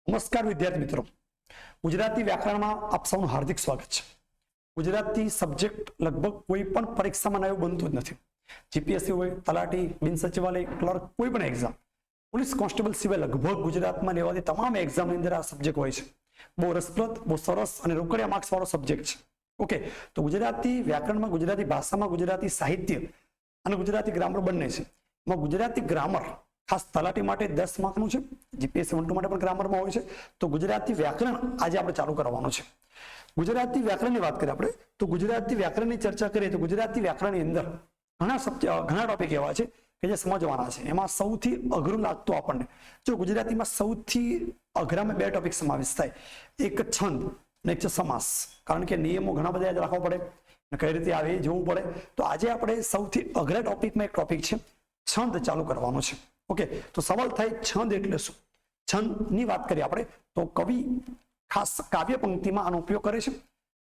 नमस्कार विद्यार्थी मित्रों, गुजराती व्याकरण में आप सबનું हार्दिक स्वागत है। गुजराती सब्जेक्ट लगभग कोई पण परीक्षा में नयो बनतो ज नथी। जीपीएससी होय, तलाटी, बिन सचिवालय, क्लर्क, कोई पण एग्जाम, पुलिस कोन्स्टेबल सिवाय लगभग गुजरात में लेवाती तमाम एग्जाम ની અંદર આ સબ્જેક્ટ હોય છે। બહુ રસપ્રદ, બહુ સરસ અને રોકડિયા માર્ક્સ વાળો સબ્જેક્ટ છે। ઓકે, તો ગુજરાતી વ્યાકરણમાં, ગુજરાતી ભાષામાં, ગુજરાતી સાહિત્ય અને ગુજરાતી ગ્રામર બંને છે। એમાં ગુજરાતી ગ્રામર खास तलाटी माटे 10 मार्कનું છે, जीपीएससी 1-2 માટે પણ ગ્રામરમાં હોય છે। તો ગુજરાતી વ્યાકરણ આજે આપણે ચાલુ કરવાનું છે। ગુજરાતી વ્યાકરણની વાત કરીએ આપણે તો ગુજરાતી વ્યાકરણની ચર્ચા કરીએ તો ગુજરાતી વ્યાકરણની અંદર ઘણા ટોપિક એવા છે કે જે સમજવાના છે। એમાં સૌથી અઘરું લાગતું આપણને, જો ગુજરાતીમાં સૌથી અઘરામાં બે ટોપિક સમાવેશ થાય, એક છંદ અને એક છે સમાસ। કારણ કે નિયમો ઘણા બધા યાદ રાખવા પડે અને કઈ રીતે આવે જોવું પડે। તો આજે આપણે સૌથી અઘરા ટોપિકમાં એક ટોપિક છે છંદ ચાલુ કરવાનો છે। ओके, तो सवाल थाय छंद एटले शुं? छंदनी वात करीए आपणे तो कवि खास काव्य पंक्तिमां आनो उपयोग करे छे।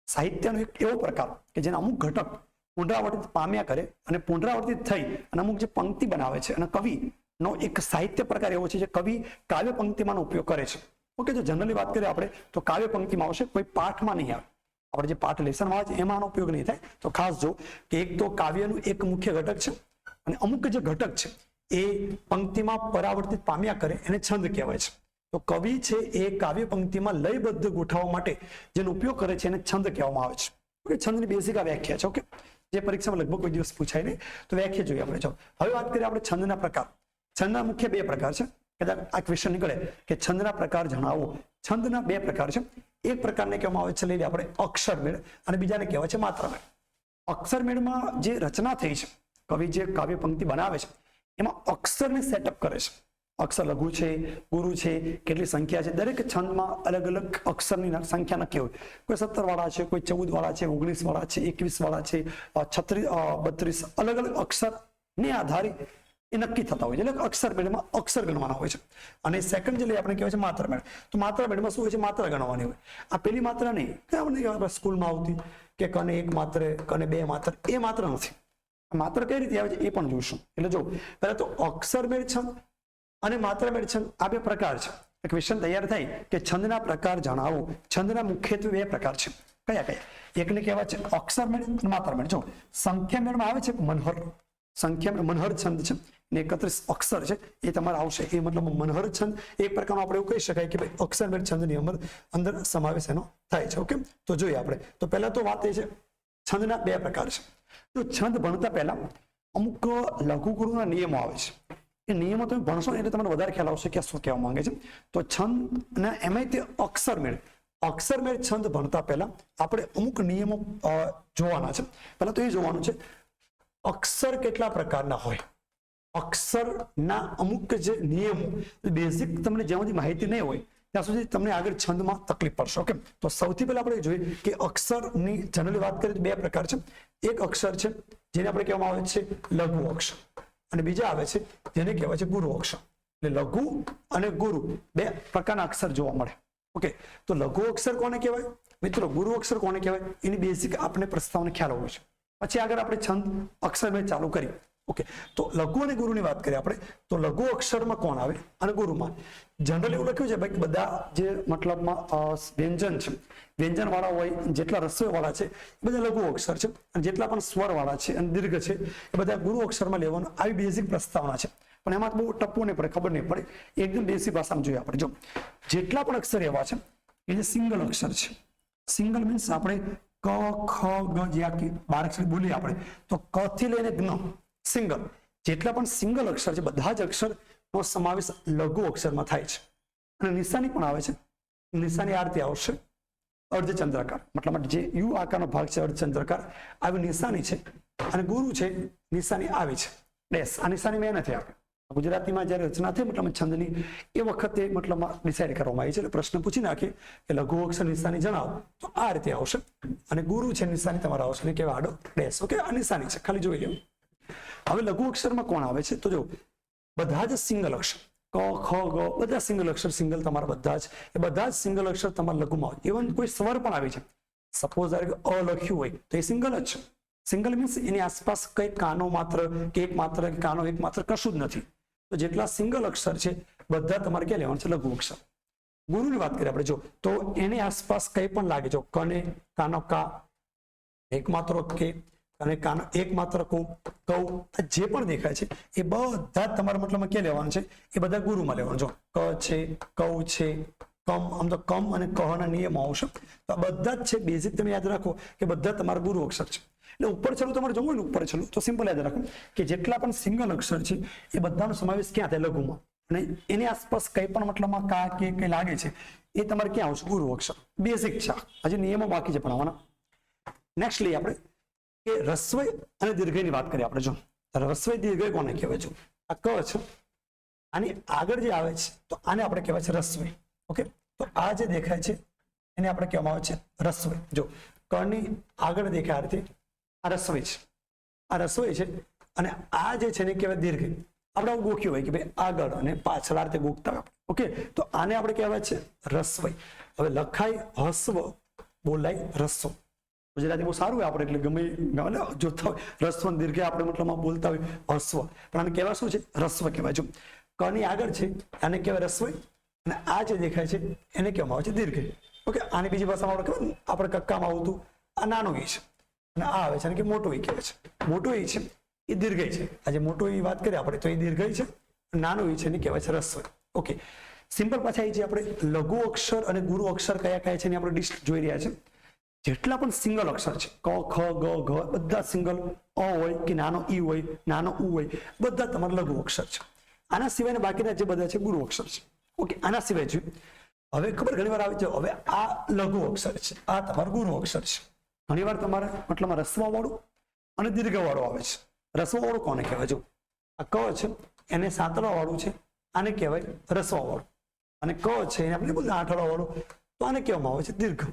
साहित्यनो एक एवो प्रकार के जेना अमुक घटक पुनरावर्तित पाम्या करे अने पुनरावर्तित थई अने अमुक जे पंक्ति बनावे छे अने कविनो एक साहित्य प्रकार एवो छे जे कवि काव्य पंक्तिमांनो उपयोग करे छे। ओके, जो जनरली वात करीए आपणे तो काव्य पंक्तिमां आवशे, कोई पाठमां नहीं आवे। આપણે જે પાઠ લેસનમાં આવે છે એમાં આનો ઉપયોગ નહીં થાય। તો ખાસ જો કે એક તો કાવ્યનું એક મુખ્ય ઘટક છે અને અમુક જે ઘટક છે એ पंक्तिमां परावर्तित पाम्या करे एने छंद कहेवाय छे। तो कवि छे ए काव्य पंक्तिमां लयबद्ध गोठावा माटे जेनो उपयोग करे छे एने छंद कहेवामां आवे छे। ओके, छंदनी बेसिक आ व्याख्या छे। ओके, जे परीक्षामां लगभग कोई दिवस पूछाय नहीं, तो व्याख्या जोईए आपणे। जो हवे वात करीए आपणे छंदना प्रकार। छंदना मुख्य बे प्रकार छे। कदाच आ क्वेश्चन निकळे के छंदना प्रकार जणावो। छंदना बे प्रकार छे। एक प्रकारने कहेवामां आवे छे लई લે આપણે અક્ષરમેળ અને બીજાને કહેવાય છે માત્રામેળ। અક્ષરમેળમાં જે રચના થઈ છે, કવિ જે કાવ્ય પંક્તિ બનાવે છે એમાં અક્ષરને સેટઅપ કરે છે। અક્ષર લઘુ છે, ગુરુ છે, કેટલી સંખ્યા છે, દરેક છંદમાં અલગ અલગ અક્ષરની સંખ્યા નક્કી હોય। કોઈ 17 વાળા છે, કોઈ 14 વાળા છે, 19 વાળા છે, 21 વાળા છે, 36 32 અલગ અલગ અક્ષરને આધારે એ નક્કી થતા હોય છે। એટલે અક્ષરમેળમાં અક્ષર ગણવાના હોય છે। અને સેકન્ડ જે લઈએ આપણે કહેવાય છે માત્રામેળ। તો માત્રામેળમાં શું હોય છે? માત્રા ગણવાની હોય। આ પેલી માત્રા નહીં કે આપણે સ્કૂલમાં આવતી કે કને એક માત્ર, કને બે માત્ર, એ માત્ર નથી। मात्र कई रीते आवे छे ए पण जोईशुं। એટલે જો પહેલા તો અક્ષરમેળ છંદ અને માત્રામેળ છંદ આ બે પ્રકાર છે। એક ક્વેશ્ચન તૈયાર થાય કે છંદના પ્રકાર જણાવો। છંદના મુખ્યત્વે બે પ્રકાર છે। કયા કયા? એકને કહેવાય છે અક્ષરમેળ અને માત્રામેળ। જો સંખ્યામેળમાં આવે છે મનહર, સંખ્યામેળ મનહર છંદ છે ને 31 અક્ષર છે એ તમારે આવશે। એ મતલબ મનહર છંદ એક પ્રકારનો આપણે એવું કહી શકાય કે ભાઈ અક્ષરમેળ છંદની અંદર સમાવેશ એનો થાય છે। ઓકે, તો જોઈએ આપણે। તો પહેલા તો વાત એ છે છંદના બે પ્રકાર છે। तो छंद भणता पहला अमुक लघुगुरुना नियमो आवे छे। ए नियमो तमे भणशो એટલે તમને વધારે ખ્યાલ આવશે કે શું કહેવા માંગે છે। તો છંદના એમાંય તે અક્ષરમેળ છંદ ભણતા પહેલા આપણે અમુક નિયમો જોવાના છે। પહેલા તો એ જોવાનું છે અક્ષર કેટલા પ્રકારના હોય। અક્ષરના અમુક જે નિયમો બેઝિક તમને જ્યાં સુધી માહિતી નહીં હોય ત્યાં સુધી તમને આગળ છંદમાં તકલીફ પડશે। ઓકે, તો સૌથી પહેલા આપણે જોઈએ કે અક્ષરની જનરલી વાત કરીએ તો બે પ્રકાર છે। એક અક્ષર છે જેને આપણે કહેવામાં આવે છે લઘુ અક્ષર અને બીજા આવે છે જેને કહેવાય છે ગુરુ અક્ષર। એટલે લઘુ અને ગુરુ બે પ્રકારના અક્ષર જોવા મળે। ઓકે, તો લઘુ અક્ષર કોને કહેવાય મિત્રો? ગુરુ અક્ષર કોને કહેવાય? એની બેઝિક આપણે પ્રસ્તાવને ખ્યાલ હોવો છે। પછી આગળ આપણે છંદ અક્ષરમેળ ચાલુ કરીએ। ओके, तो लघु અને ગુરુની વાત કરીએ આપણે તો લઘુ અક્ષરમાં કોણ આવે અને ગુરુમાં જનરલી એવું લખ્યું છે ભાઈ બધા જે મતલબમાં વ્યંજન છે, વ્યંજન વાળા હોય, જેટલા રસ્વ વાળા છે એ બધા લઘુ અક્ષર છે અને જેટલા પણ સ્વર વાળા છે અને દીર્ઘ છે એ બધા ગુરુ અક્ષરમાં લેવાનું આવી બેઝિક પ્રસ્તાવના છે। પણ એમાં બહુ ટપ્પુ નહીં પડે, ખબર નહીં પડે, એકદમ બેસિક ભાષામાં જોઈએ આપણે। જો જેટલા પણ અક્ષર એવા છે એ જે સિંગલ અક્ષર છે, સિંગલ મીન્સ આપણે ક ખ ગ જ્યાં કે 12 અક્ષર બોલીએ આપણે તો ક થી લઈને જ્ઞ सिंगल જેટલા પણ સિંગલ અક્ષર છે બધા જ અક્ષરનો સમાવેશ લઘુ અક્ષરમાં થાય છે। અને નિશાની પણ આવે છે। નિશાની આ રીતે આવશે અર્ધચંદ્રાકાર, મતલબ જે યુ આકારનો ભાગ છે અર્ધચંદ્રાકાર આવી નિશાની છે। અને ગુરુ છે નિશાની આવી છે ડેશ। આ નિશાની મેં નથી આપી। ગુજરાતીમાં જ્યારે રચના થઈ મતલબ છંદની એ વખતે મતલબમાં ડિસાઈડ કરવામાં આવી છે। એટલે પ્રશ્ન પૂછી નાખીએ કે લઘુ અક્ષર નિશાની જણાવો તો આ રીતે આવશે અને ગુરુ છે નિશાની તમારે આવશે ને કેવા આડો ડેશ। ઓકે, આ નિશાની છે, ખાલી જોઈ લેવું। હવે લઘુ અક્ષરમાં કોણ આવે છે? તો જો બધા જ સિંગલ અક્ષર ક ખ ગ બધા સિંગલ અક્ષર, સિંગલ તમારા બધા જ એ બધા જ સિંગલ અક્ષર તમારા લઘુમાં હોય। ઇવન કોઈ સ્વર પણ આવી છે, સપોઝ અ લખ્યું હોય તો એ સિંગલ જ છે। સિંગલ મીન્સ એની આસપાસ કઈ કાનો માત્ર કે એક માત્ર કે કાનો એક માત્ર કશું જ નથી। તો જેટલા સિંગલ અક્ષર છે બધા તમારે ક્યાં લેવાનું છે? લઘુ અક્ષર। ગુરુની વાત કરીએ આપણે જો તો એની આસપાસ કંઈ પણ લાગે જો કને કાનો કા એકમાત્ર કે અને કાનો એકમાત્ર કૌ જે પણ દેખાય છે એ બધા તમારા મતલબમાં ક્યાં લેવાનું છે એ બધા ગુરુમાં લેવાનું જો ક છે કૌ છે કમ આમ તો કમ અને કહના નિયમો આવશે તો આ બધા જ છે બેઝિક તમે યાદ રાખો કે બધા તમારા ગુરુ અક્ષર છે એટલે ઉપર છેલ્લું તમારે જોવું ને ઉપર છેલ્લું તો સિમ્પલ યાદ રાખો કે જેટલા પણ સિંગલ અક્ષર છે એ બધાનો સમાવેશ ક્યાં થાય લઘુમાં અને એની આસપાસ કંઈ પણ મતલબમાં કા કે કંઈ લાગે છે એ તમારે ક્યાં આવશે ગુરુ અક્ષર બેઝિક છે હજી નિયમો બાકી છે ભણવાના નેક્સ્ટ લઈએ આપણે કે રસ્વય અને દીર્ઘયની વાત કરીએ આપણે જો રસ્વય દીર્ઘય કોને કહેવાય છે આ ક છે આની આગળ જે આવે છે તો આને આપણે કહેવાય છે રસ્વય ઓકે તો આ જે દેખાય છે એને આપણે કહેવામાં આવે છે રસ્વય જો કની આગળ દેખાય આ રીતે આ રસ્વય છે આ રસ્વય છે અને આ જે છે ને કહેવાય દીર્ઘય આપણે આવું ગોખ્યું હોય કે ભાઈ આગળ અને પાછળ આ રીતે ગોખતા હોય ઓકે તો આને આપણે કહેવાય છે રસ્વય હવે લખાય હસ્વ બોલાય રસ્વ ગુજરાતી બહુ સારું હોય આપણે એટલે ગમે જોતા હોય રસ્વ દીર્ઘ આપણે મતલબમાં બોલતા હોય હસ્વ પણ આને કહેવાય શું છે રસ્વ કહેવાય જો કની આગળ છે આને કહેવાય રસ્વય અને આ જે દેખાય છે એને કહેવામાં આવે છે દીર્ઘ ઓકે આની બીજી ભાષામાં આપણે કહેવાય આપણે કક્કામાં આવતું આ નાનો ઈ છે અને આ આવે છે અને કે મોટો ઈ કહેવાય છે મોટો ઈ છે એ દીર્ઘય છે આજે મોટો ઈ વાત કરીએ આપણે તો એ દીર્ઘય છે નાનો ઈ છે એને કહેવાય છે રસ્વય ઓકે સિમ્પલ પાછા એ જે આપણે લઘુ અક્ષર અને ગુરુ અક્ષર કયા કયા છે એની આપણે લિસ્ટ જોઈ રહ્યા છે જેટલા પણ સિંગલ અક્ષર છે ક ખ ગ ઘ બધા સિંગલ અ હોય કે નાનો ઈ હોય નાનો ઉ હોય બધા તમારા લઘુ અક્ષર છે આના સિવાયના બાકીના જે બધા છે ગુરુ અક્ષર છે ઓકે આના સિવાય છે હવે ખબર ઘણી વાર આવે છે હવે આ લઘુ અક્ષર છે આ તમારું ગુરુ અક્ષર છે ઘણી વાર તમારે મતલબમાં રસ્વા વાળું અને દીર્ઘ વાળું આવે છે રસ્વા વાળું કોને કહેવાય જો આ ક છે એને સાતળા વાળું છે આને કહેવાય રસ્વા વાળું અને ક છે એને આપણે બોલતા આઠળા વાળું તો આને કહેવામાં આવે છે દીર્ઘ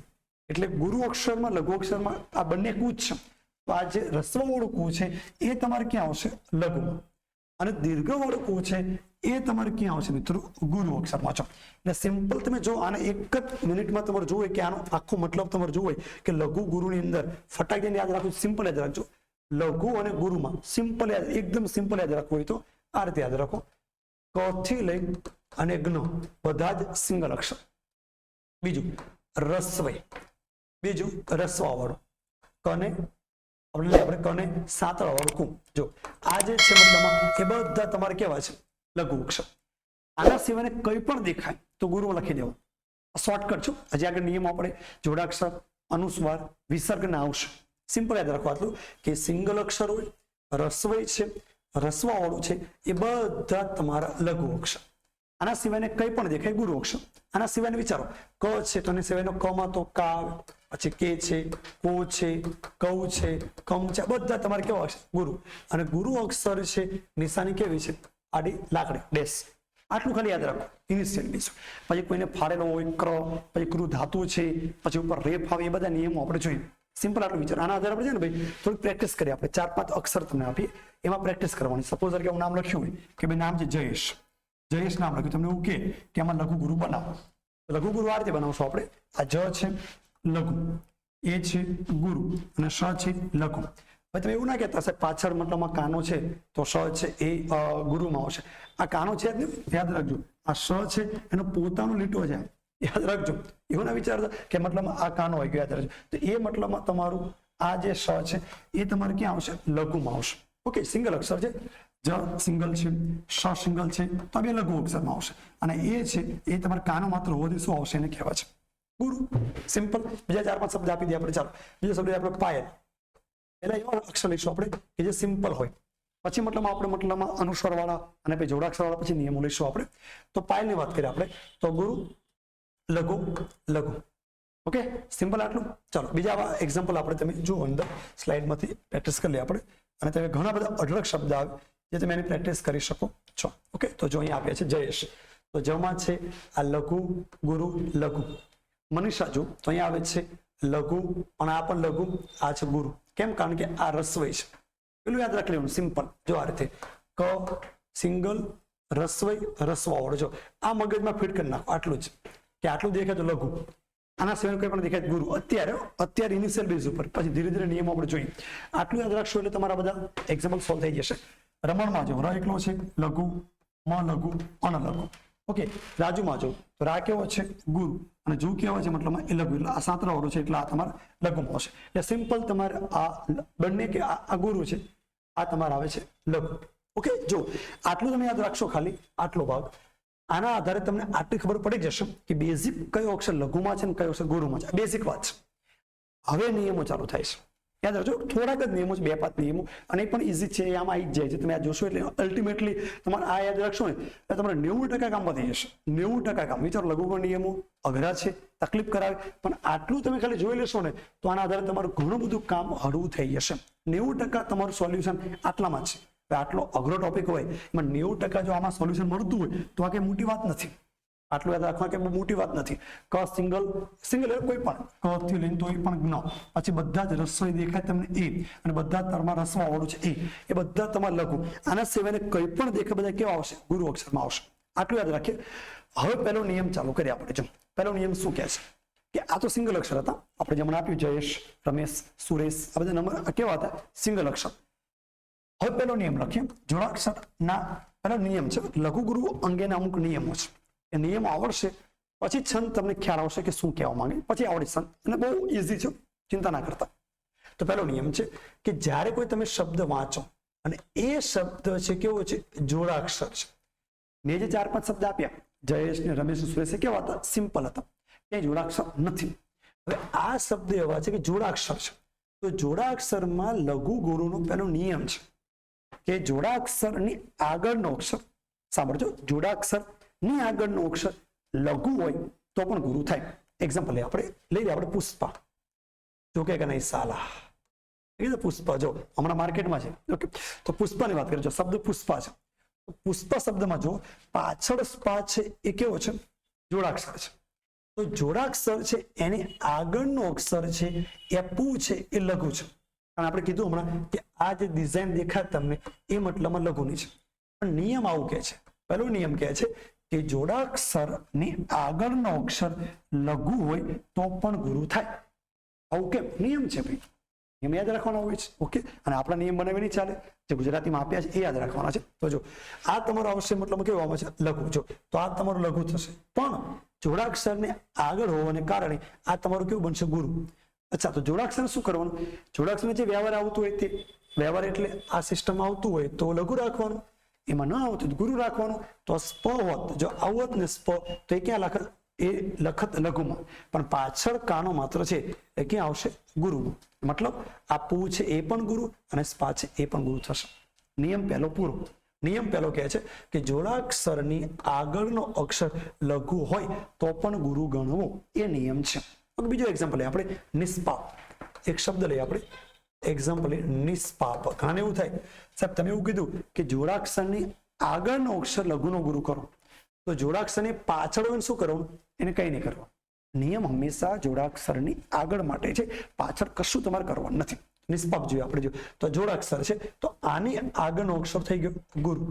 એટલે ગુરુ અક્ષરમાં લઘુ અક્ષરમાં આ બંને કૂચ છે તો આ જે રસ્વવાળું કૂ છે એ તમારે ક્યાં આવશે લઘુમાં અને દીર્ઘવાળું કૂ છે એ તમારે ક્યાં આવશે મિત્રો ગુરુ અક્ષરમાં છો એટલે સિમ્પલ તમે જો આને એક જ મિનિટમાં તમારે જોવે કે આનો આખો મતલબ તમારે જોવે કે લઘુ ગુરુની અંદર ફટાકીને યાદ રાખવું સિમ્પલ યાદ રાખજો લઘુ અને ગુરુમાં સિમ્પલ યાદ એકદમ સિમ્પલ યાદ રાખવું હોય તો આ રીતે યાદ રાખો ક થી લઈ અને જ્ઞ બધા જ સિંગલ અક્ષર બીજું રસ્વય બીજું રસ્વા વાળું કને આપણે કને સાતળા વાળું કુ જો આ જે છે મતલબમાં એ બધા તમારે કેવા છે લઘુ અક્ષર આના સિવાય કંઈ પણ દેખાય તો ગુરુમાં લખી દેવું શોર્ટકટ છું હજી આગળ નિયમ આપણે જોડાક્ષર અનુસ્વાર વિસર્ગ ના આવશે સિમ્પલ યાદ રાખવા આટલું કે સિંગલ અક્ષર હોય રસ્વય છે રસ્વા વાળું છે એ બધા તમારા લઘુ અક્ષર આના સિવાયને કંઈ પણ દેખાય ગુરુ અક્ષર આના સિવાયને વિચારો ક છે તો એની સિવાયનો કમાં તો કા પછી કે છે કો છે કૌ છે કમ છે બધા તમારે કેવા અક્ષર ગુરુ અને ગુરુ અક્ષર છે નિશાની કેવી છે આડી લાકડી ડેશ આટલું ખાલી યાદ રાખો ઇનિશિયલ બેસ પછી કોઈને ફાડેલો હોય ક્ર પછી ક્રુ ધાતુ છે પછી ઉપર રેફ આવે એ બધા નિયમો આપણે જોઈએ સિમ્પલ આટલું વિચાર આના આધારે આપણે છે ને ભાઈ થોડીક પ્રેક્ટિસ કરીએ આપણે 4-5 અક્ષર તમને આપીએ એમાં પ્રેક્ટિસ કરવાની સપોઝ કે હું નામ લખ્યું હોય કે ભાઈ નામ છે જયેશ નામ લખ્યું તમને એવું કે આમાં લઘુ ગુરુ બનાવો લઘુ ગુરુ આ રીતે બનાવશો આપણે આ જ છે લઘુ એ છે ગુરુ અને શ છે લઘુ ભાઈ તમે એવું ના કહેતા સાહેબ પાછળ મતલબમાં કાનો છે તો શ છે એ ગુરુમાં આવશે આ કાનો છે યાદ રાખજો આ શ છે એનો પોતાનો લીટો છે યાદ રાખજો એવું ના વિચારતા કે મતલબમાં આ કાનો હોય યાદ રાખજો તો એ મતલબમાં તમારું આ જે શ છે એ તમારે ક્યાં આવશે લઘુમાં આવશે ઓકે સિંગલ અક્ષર છે જ સિંગલ છે શ સિંગલ છે તો આ બે લઘુ અક્ષરમાં આવશે અને એ છે એ તમારે કાનો માત્ર હોવાથી શું આવશે એને કહેવાય છે ગુરુ સિમ્પલ બીજા 4-5 શબ્દ આપી દઈએ આપણે ચાલો બીજો શબ્દ આપણે પાયલ પહેલા એવા અક્ષર લઈશું આપણે કે જે સિમ્પલ હોય પછી મતલબમાં આપણે મતલબમાં અનુસ્વાર વાળા અને પછી જોડાક્ષર વાળા પછી નિયમો લઈશું આપણે તો પાયલની વાત કરીએ આપણે તો ગુરુ લઘુ લઘુ ઓકે સિમ્પલ આટલું ચાલો બીજા આવા એક્ઝામ્પલ આપણે તમે જુઓ અંદર સ્લાઇડમાંથી પ્રેક્ટિસ કરી લઈએ આપણે અને તમે ઘણા બધા અઢળક શબ્દ આવે જે તમે એની પ્રેક્ટિસ કરી શકો છો ઓકે તો જો અહીંયા આપ્યા છે જયેશ તો જમાં છે આ લઘુ ગુરુ લઘુ મનીષા જો તો અહીંયા આવે છે લઘુ અને આ પણ લઘુ આ છે ગુરુ કેમ કારણ કે આ રસ્વય છે પેલું યાદ રાખી લેવાનું સિમ્પલ જો આ રીતે ક સિંગલ રસ્વય રસ્વાવાળો જો આ મગજમાં ફિટ કરી નાખો આટલું જ કે આટલું દેખાય તો લઘુ આના સિવાય કંઈ પણ દેખાય ગુરુ અત્યારે ઇનિશિયલ બેઝ ઉપર પછી ધીરે ધીરે નિયમો આપણે જોઈએ આટલું યાદ રાખશો એટલે તમારા બધા એક્ઝામ્પલ સોલ્વ થઈ જશે રમણમાં જો ર એકલો છે લઘુ મ લઘુ અન લઘુ ઓકે, રાજુમાં જો તો રા કેવો છે ગુરુ અને જુ કેવો છે મતલબ એ લઘુ, એટલે આ સાતરાવાળું છે એટલે આ તમારે લઘુમાં આવશે. એટલે સિમ્પલ તમારે આ બંને કે આ ગુરુ છે, આ તમારે આવે છે લઘુ. ઓકે, જો આટલું તમે યાદ રાખશો, ખાલી આટલો ભાગ. આના આધારે તમને આટલી ખબર પડી જશે કે બેઝિક કયો અક્ષર લઘુમાં છે ને કયો અક્ષર ગુરુમાં છે. બેઝિક વાત છે. હવે નિયમો ચાલુ થાય છે. યાદ રાખજો, થોડાક જ નિયમો છે, 2-5 નિયમો, અને એ પણ ઇઝી છે, આમાં આવી જ જાય છે. તમે આ જોશો એટલે અલ્ટિમેટલી તમારે આ યાદ રાખશો ને એટલે તમારે 90% કામ વધી જશે. 90% કામ. વિચારો, લઘુગુણ નિયમો અઘરા છે, તકલીફ કરાવે, પણ આટલું તમે ખાલી જોઈ લેશો ને તો આના આધારે તમારું ઘણું બધું કામ હળવું થઈ જશે. 90% તમારું સોલ્યુશન આટલામાં જ છે. આટલો અઘરો ટોપિક હોય એમાં 90% જો આમાં સોલ્યુશન મળતું હોય તો આ કઈ મોટી વાત નથી. આટલું યાદ રાખવા કે બહુ મોટી વાત નથી. ક સિંગલ કોઈ પણ ક થી લઈને તો પણ જ્ઞ, પછી બધા જ રસોઈ દેખાય તમને એ, અને બધા તમારા રસવા વાળું છે એ બધા તમારે લઘુ. આના સિવાય કંઈ પણ દેખાય બધા કેવા આવશે? ગુરુ અક્ષરમાં આવશે. આટલું યાદ રાખીએ. હવે પહેલો નિયમ ચાલુ કરીએ આપણે. જો પહેલો નિયમ શું કહે છે કે આ તો સિંગલ અક્ષર હતા, આપણે જેમણે આપ્યું જયેશ, રમેશ, સુરેશ, આ બધા નંબર કેવા હતા? સિંગલ અક્ષર. હવે પહેલો નિયમ લખીએ. જોડાક્ષર ના પહેલો નિયમ છે લઘુ ગુરુ અંગેના અમુક નિયમો છે. એ નિયમ આવડશે પછી છંદ તમને ખ્યાલ આવશે કે શું કહેવા માંગે, પછી આવડે છંદ, અને બહુ ઇઝી છે, ચિંતા ના કરતા. તો પહેલો નિયમ છે કે જ્યારે કોઈ તમે શબ્દ વાંચો અને એ શબ્દ છે કેવો છે? જોડાક્ષર છે. મેં જે 4-5 શબ્દ આપ્યા જયેશ ને રમેશ ને સુરેશ કેવા હતા? સિમ્પલ હતા, ક્યાંય જોડાક્ષર નથી. હવે આ શબ્દ એવા છે કે જોડાક્ષર છે. તો જોડાક્ષરમાં લઘુ ગુરુનો પહેલો નિયમ છે કે જોડાક્ષરની આગળનો અક્ષર, સાંભળજો, જોડાક્ષર ની આગળનો અક્ષર લઘુ હોય તો પણ ગુરુ થાય. એક્ઝામ્પલ આપણે લઈ લઈએ, આપણે પુષ્પા, જો કે નહીં સાલા પુષ્પા, જો હમણાં માર્કેટમાં છે. ઓકે, તો પુષ્પાની વાત કરીએ. શબ્દ પુષ્પા છે. પુષ્પા શબ્દમાં જો પાછળ સ્પા છે એ કેવો છે? જોડાક્ષર છે. તો જોડાક્ષર છે એની આગળનો અક્ષર છે એ પુ છે એ લઘુ છે. અને આપણે કીધું હમણાં કે આ જે ડિઝાઇન દેખાય તમને એ મતલબમાં લઘુની છે. પણ નિયમ આવું કહે છે, પહેલો નિયમ કહે છે કે જોડાક્ષરની આગળનો અક્ષર લઘુ હોય તો પણ ગુરુ થાય. આવું કેમ? નિયમ છે ભાઈ, નિયમ યાદ રાખવાના હોય છે. ઓકે, અને આપણા નિયમ બનાવી નહીં ચાલે, જે ગુજરાતીમાં આપ્યા છે એ યાદ રાખવાના છે. તો જો આ તમારો આવશે મતલબ કેવું આવે છે? લઘુ. જો તો આ તમારું લઘુ થશે, પણ જોડાક્ષરને આગળ હોવાને કારણે આ તમારું કેવું બનશે? ગુરુ. અચ્છા, તો જોડાક્ષર શું કરવાનું? જોડાક્ષરને જે વ્યવહાર આવતું હોય તે વ્યવહાર, એટલે આ સિસ્ટમ આવતું હોય તો લઘુ રાખવાનું, એમાં ન આવતું ગુરુ રાખવાનું. તો સ્પ હોત, જો આવત ને સ્પ, તો એ ક્યાં લખત? એ લખત લઘુમાં, પણ પાછળ કાનો માત્ર છે એ ક્યાં આવશે? ગુરુમાં. મતલબ આ પુ છે એ પણ ગુરુ અને સ્પા છે એ પણ ગુરુ થશે. નિયમ પહેલો પૂરો. નિયમ પહેલો કહે છે કે જોડાક્ષરની આગળનો અક્ષર લઘુ હોય તો પણ ગુરુ ગણવો, એ નિયમ છે. બીજો એક્ઝામ્પલ લઈએ આપણે, નિષ્પાપ. એક શબ્દ લઈએ આપણે, એક્ઝામ્પલ નિષ્પાપ. ઘણા એવું થાય, સાહેબ તમે એવું કીધું કે જોડાક્ષરની આગળનો અક્ષર લઘુનો ગુરુ કરો, તો જોડાક્ષરની પાછળ શું કરવાનું? એને કઈ નહીં કરવાનું. નિયમ હંમેશા જોડાક્ષરની આગળ માટે છે, પાછળ કશું તમારે કરવાનું નથી. નિષ્પાપ જોઈએ આપણે, જો તો જોડાક્ષર છે તો આની આગળનો અક્ષર થઈ ગયો ગુરુ.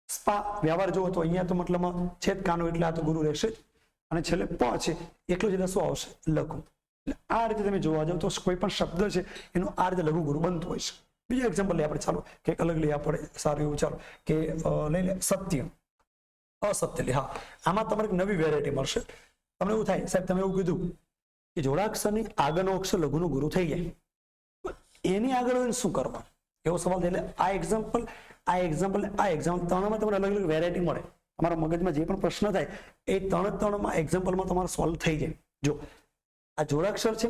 સ્પા વ્યવહાર જુઓ તો અહીંયા તો મતલબ છેદ કાનો એટલે આ તો ગુરુ રહેશે જ, અને છેલ્લે પ છે એકલો જ શું આવશે? લઘુ. એટલે આ રીતે તમે જોવા જાવ તો કોઈ પણ શબ્દ છે એનું આ રીતે લઘુ ગુરુ બનતું હોય છે. બીજું એક્ઝામ્પલ લઈએ આપણે, ચાલો કંઈક અલગ લઈએ આપણે, સારું એવું. ચાલો કે લઈ લે સત્ય, અસત્ય લે. હા, આમાં તમારે નવી વેરાયટી મળશે. તમને એવું થાય સાહેબ તમે એવું કીધું કે જોડાક્ષરની આગળનો અક્ષર લઘુનો ગુરુ થઈ જાય, એની આગળ શું કરવાનું? એવો સવાલ થાય. એટલે આ એક્ઝામ્પલ ત્રણમાં તમને અલગ અલગ વેરાયટી મળે. તમારા મગજમાં જે પણ પ્રશ્ન થાય એ ત્રણમાં એક્ઝામ્પલમાં તમારો સોલ્વ થઈ જાય. જો આ જોડાક્ષર છે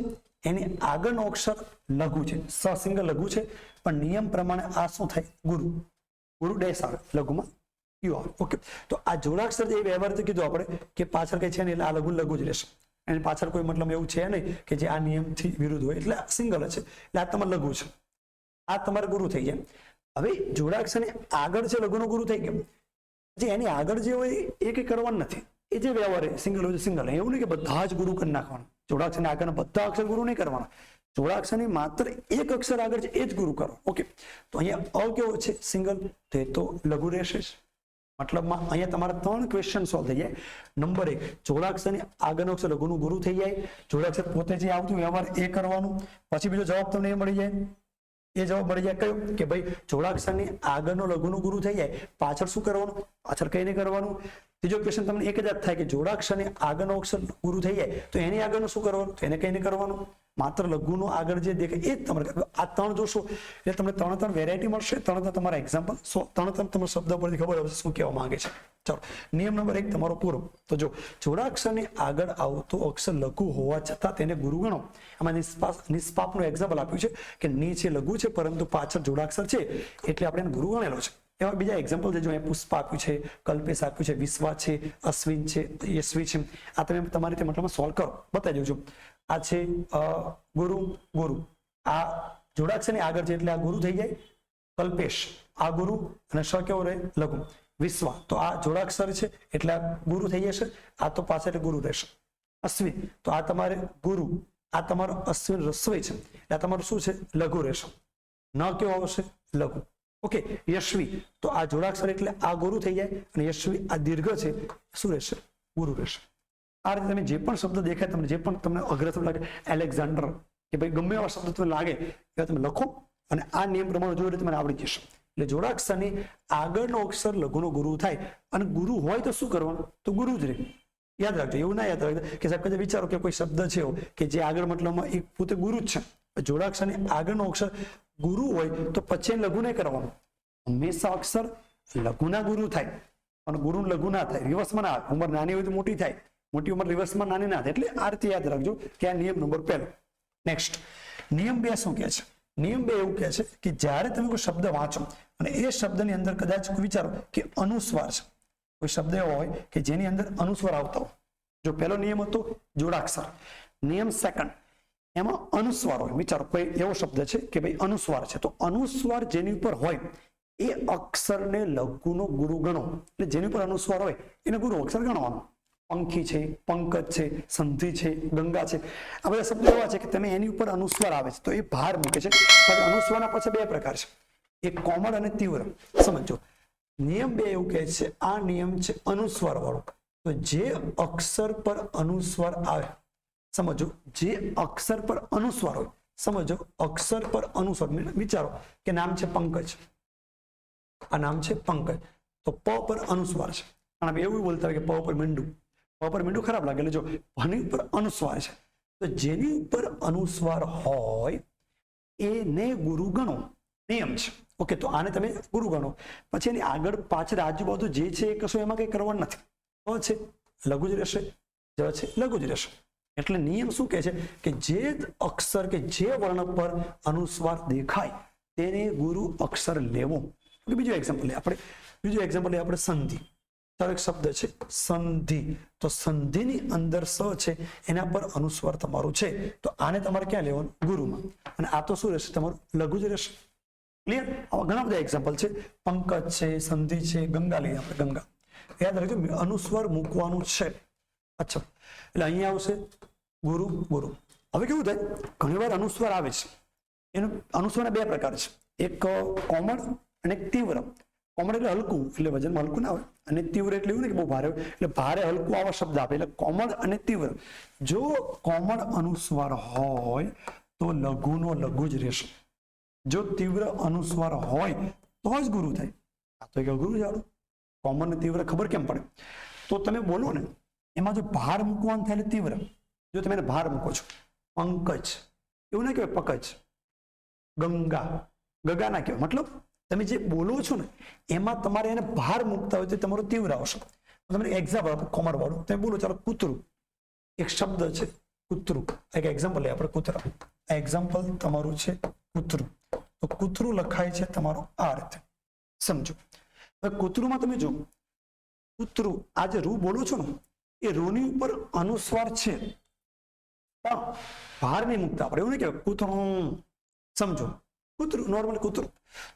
એની આગળનો અક્ષર લઘુ છે, સિંગલ લઘુ છે, પણ નિયમ પ્રમાણે આ શું થાય? ગુરુ. ગુરુ ડેશ આવે લઘુમાં, યુ આવે. ઓકે, તો આ જોડાક્ષર જે વ્યવહાર કીધું આપણે કે પાછળ કઈ છે ને એટલે આ લઘુ જ રહેશે. એની પાછળ કોઈ મતલબ એવું છે નહીં કે જે આ નિયમથી વિરુદ્ધ હોય, એટલે સિંગલ છે, એટલે આ તમારે લઘુ છે, આ તમારે ગુરુ થઈ જાય. હવે જોડાક્ષરની આગળ છે લઘુનો ગુરુ થઈ ગયો, જે એની આગળ જે હોય એ કઈ કરવાનું નથી. એ જે વ્યવહાર સિંગલ હોય સિંગલ, એવું નહીં કે બધા જ ગુરુ કરી નાખવાના. જોડાક્ષરની આગળના બધા અક્ષર ગુરુ નહીં કરવાના. જોડાક્ષરની માત્ર એક અક્ષર આગળ છે એ જ ગુરુ કરો. ઓકે, તો અહીંયા અ કેવો છે? સિંગલ, તો લઘુ રહેશે. મતલબમાં અહીંયા તમારા 3 ક્વેશ્ચન સોલ્વ થઈ જાય. નંબર 1, જોડાક્ષરની આગળનો અક્ષર લઘુનું ગુરુ થઈ જાય. જોડાક્ષર પોતે જે આવતું વ્યવહાર એ કરવાનું. પછી બીજો જવાબ તમને એ મળી જાય. એ જવાબ મળી જાય કયો? કે ભાઈ જોડાક્ષરની આગળનો લઘુનું ગુરુ થઈ જાય, પાછળ શું કરવાનું? પાછળ કઈ નહીં કરવાનું. ત્રીજો ક્વેશ્ચન તમને એક જ થાય કે જોડાક્ષરની આગળનો અક્ષર ગુરુ થઈ જાય તો એની આગળનું શું કરવાનું? તો એને કઈ નહીં કરવાનું, માત્ર લઘુનો આગળ જે દેખાય એ જ તમારે. આ ત્રણ જોશો એટલે તમને ત્રણ વેરાયટી મળશે, ત્રણ તમારા એક્ઝામ્પલ, ત્રણ તમારા શબ્દ પરથી ખબર આવશે શું કહેવા માંગે છે. ચાલો, નિયમ નંબર 1 તમારો પૂરો. તો જો જોડાક્ષરની આગળ આવતો અક્ષર લઘુ હોવા છતાં તેને ગુરુ ગણો. આમાં નિષ્પાપનું એક્ઝામ્પલ આપ્યું છે કે નીચે લઘુ છે પરંતુ પાછળ જોડાક્ષર છે એટલે આપણે એને ગુરુ ગણેલો છે. એવા બીજા એક્ઝામ્પલ છે, જો અહીંયા પુષ્પ આપ્યું છે, કલ્પેશ આપ્યું છે, વિશ્વા છે, અશ્વિન છે, યશવી છે. આ તમે તમારી રીતે મતલબમાં સોલ્વ કરો, બતાવી દેજો. આ છે ગુરુ ગુરુ, આ જોડાક્ષરની આગળ છે એટલે આ ગુરુ થઈ જાય. કલ્પેશ આ ગુરુ અને શ કેવો રહે? લઘુ. વિશ્વા તો આ જોડાક્ષર છે એટલે આ ગુરુ થઈ જશે, આ તો પાછળ એટલે ગુરુ રહેશે. અશ્વિન તો આ તમારે ગુરુ, આ તમારો અશ્વિન રસ્વઈ છે એટલે આ તમારું શું છે? લઘુ રહેશે. ન કેવો આવશે? લઘુ. ઓકે. યશવી તો આ જોડાક્ષર એટલે આ ગુરુ થઈ જાય અને યશવી આ દીર્ઘ છે શું રહેશે? ગુરુ રહેશે. આ રીતે તમે જે પણ શબ્દ દેખાય તમને, જે પણ તમને અઘરતું લાગે, એલેક્ઝાન્ડર કે ભાઈ ગમે એવા શબ્દ તમને લાગે એવા તમે લખો અને આ નિયમ પ્રમાણે જોઈને તમને આવડી જશે. એટલે જોડાક્ષરની આગળનો અક્ષર લઘુનો ગુરુ થાય અને ગુરુ હોય તો શું કરવાનું? તો ગુરુ જ રહે. યાદ રાખજો, એવું ના યાદ રાખજો કે સાહેબ કદાચ વિચારો કે કોઈ શબ્દ છે કે જે આગળ મતલબમાં એક પોતે ગુરુ જ છે. જોડાક્ષરની આગળનો અક્ષર ગુરુ હોય તો પછી લઘુ નહીં કરવાનું. હંમેશા અક્ષર લઘુના ગુરુ થાય અને ગુરુ લઘુ ના થાય, રિવર્સમાં ના આવે. ઉંમર નાની હોય તો મોટી થાય, મોટી ઉંમર રિવર્સમાં નાની ના થાય. એટલે આ રીતે યાદ રાખજો કે આ નિયમ નંબર 1. નેક્સ્ટ નિયમ 2 શું કહે છે? નિયમ 2 એવું કહે છે કે જ્યારે તમે કોઈ શબ્દ વાંચો અને એ શબ્દની અંદર કદાચ વિચારો કે અનુસ્વાર છે, કોઈ શબ્દ એવો હોય કે જેની અંદર અનુસ્વાર આવતા હોય. જો પહેલો નિયમ હતો જોડાક્ષર, નિયમ 2 એમાં અનુસ્વાર હોય. વિચારો કોઈ એવો શબ્દ છે કે ભાઈ અનુસ્વાર છે, તો અનુસ્વાર જેની ઉપર હોય એ અક્ષરને લઘુનો ગુરુ ગણો. એટલે જેની ઉપર અનુસ્વાર હોય એને ગુરુ અક્ષર ગણવાનો. પંખી છે, પંકજ છે, સંધિ છે, ગંગા છે, આ બધા શબ્દો એવા છે કે તમે એની ઉપર અનુસ્વાર આવે છે તો એ ભાર મૂકે છે. અનુસ્વારના પછી 2 પ્રકાર છે, એક કોમળ અને તીવ્ર. સમજો, નિયમ 2 એવું કહે છે, આ નિયમ છે અનુસ્વાર વાળો. તો જે અક્ષર પર અનુસ્વાર આવે, સમજો જે અક્ષર પર અનુસ્વાર હોય, સમજો અક્ષર પર અનુસ્વાર, વિચારો કે નામ છે પંકજ, આ નામ છે પંકજ, તો પ પર અનુસ્વાર છે. અને એવું બોલતા હોય કે પ પર મીંડું, પ પર મીંડું ખરાબ લાગે. એટલે જો ભની ઉપર અનુસ્વાર છે તો જેની ઉપર અનુસ્વાર હોય એને ગુરુ ગણો. નિયમ છે. ઓકે, તો આને તમે ગુરુ ગણો. પછી એની આગળ પાછળ આજુબાજુ જે છે એ કશું એમાં કઈ કરવાનું નથી. છે લઘુ જ રહેશે, જ છે લઘુ જ રહેશે. એટલે નિયમ શું કહે છે કે જે અક્ષર કે જે વર્ણ પર અનુસ્વાર દેખાય તેને ગુરુ અક્ષર લેવો. બીજું એક્ઝામ્પલ લઈએ આપણે સંધિ. ચાલો, એક શબ્દ છે સંધિ, તો સંધિની અંદર સ છે એના પર અનુસ્વાર તમારું છે તો આને તમારે ક્યાં લેવાનું? ગુરુમાં. અને આ તો શું રહેશે? તમારું લઘુ જ રહેશે. ક્લિયર? આવા ઘણા બધા એક્ઝામ્પલ છે. પંકજ છે, સંધિ છે, ગંગા લઈએ આપણે. ગંગા યાદ રાખજો, અનુસ્વાર મૂકવાનું છે. અચ્છા, એટલે અહીંયા આવશે ગુરુ ગુરુ. હવે કેવું થાય, ઘણી વાર અનુસ્વાર આવે છે, એનો અનુસ્વારના 2 પ્રકાર છે, એક કોમળ અને એક તીવ્ર. કોમળ એટલે હલકું, એટલે વજનમાં હલકું ના હોય, અને તીવ્ર એટલે એવું ને કે બહુ ભારે હોય, એટલે ભારે હલકું આવા શબ્દ આપે. એટલે કોમળ અને તીવ્ર. જો કોમળ અનુસ્વાર હોય તો લઘુનો લઘુ જ રહેશે. જો તીવ્ર અનુસ્વાર હોય તો જ ગુરુ થાય. આ તો કે ગુરુ જાડો, કોમળ ને તીવ્ર ખબર કેમ પડે? તો તમે બોલો ને એમાં જો ભાર મૂકવાનું થાય એટલે તીવ્ર. જો તમે એને ભાર મૂકો છો, પંકજ એવું ના કહેવાય, પકજ. ગંગા, ગગા ના કહેવાય. મતલબ તમે જે બોલો છો ને એમાં તમારે એને ભાર મૂકતા હોય તો તમારો તીવ્ર આવશે. તમને એક્ઝામ્પલ આપો કોમળ વાળું. તમે બોલો ચાલો કૂતરું, એક શબ્દ છે કૂતરું. એક એક્ઝામ્પલ લઈએ આપણે કૂતરા. આ એક્ઝામ્પલ તમારું છે કૂતરું. તો કૂતરું લખાય છે તમારું આ રીતે. સમજો, હવે કૂતરુંમાં તમે જો કૂતરું, આ જે રૂ બોલો છો ને એ રૂની ઉપર અનુસ્વાર છે પણ ભાર નહીં મૂકતા આપણે. એવું નહીં કહેવાય કૂતરું. સમજો, કૂતરું, નોર્મલ કૂતરું.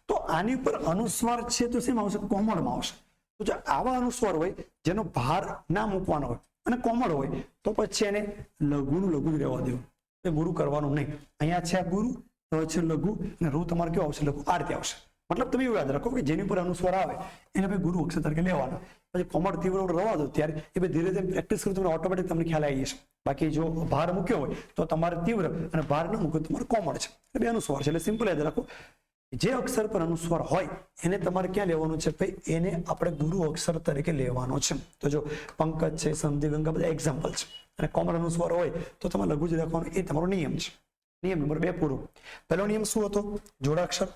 તો આની ઉપર અનુસ્વાર છે તો શેમાં આવશે? કોમળમાં આવશે. તો જો આવા અનુસ્વાર હોય જેનો ભાર ના મૂકવાનો હોય અને કોમળ હોય તો પછી એને લઘુનું લઘુ જ રહેવા દેવું, એ ગુરુ કરવાનું નહીં. અહીંયા છે આ ગુરુ, તો છે લઘુ, અને રૂ તમારે કેવું આવશે? લઘુ. આ રીતે આવશે. મતલબ તમે એવું યાદ રાખો કે જેની ઉપર અનુસ્વાર આવે એને ભાઈ ગુરુ અક્ષર તરીકે લેવાના. પછી કોમળ તીવ્ર રવા દો ત્યારે એ ભાઈ ધીરે ધીરે પ્રેક્ટિસ કરો, તમને ઓટોમેટિક તમને ખ્યાલ આવી જશે. બાકી જો ભાર મૂક્યો હોય તો તમારે તીવ્ર અને ભાર ન મૂક્યો તમારે કોમળ છે, એ 2 અનુસ્વાર છે. એટલે સિમ્પલ યાદ રાખો જે અક્ષર પર અનુસ્વાર હોય એને તમારે ક્યાં લેવાનું છે ભાઈ, એને આપણે ગુરુ અક્ષર તરીકે લેવાનો છે. તો જો પંકજ છે, સંધિ, ગંગા બધા એક્ઝામ્પલ છે. અને કોમન અનુસ્વાર હોય તો તમારે લઘુ જ રાખવાનું, એ તમારો નિયમ છે. નિયમ નંબર 2 પૂરો. પહેલો નિયમ શું હતો? જોડાક્ષર.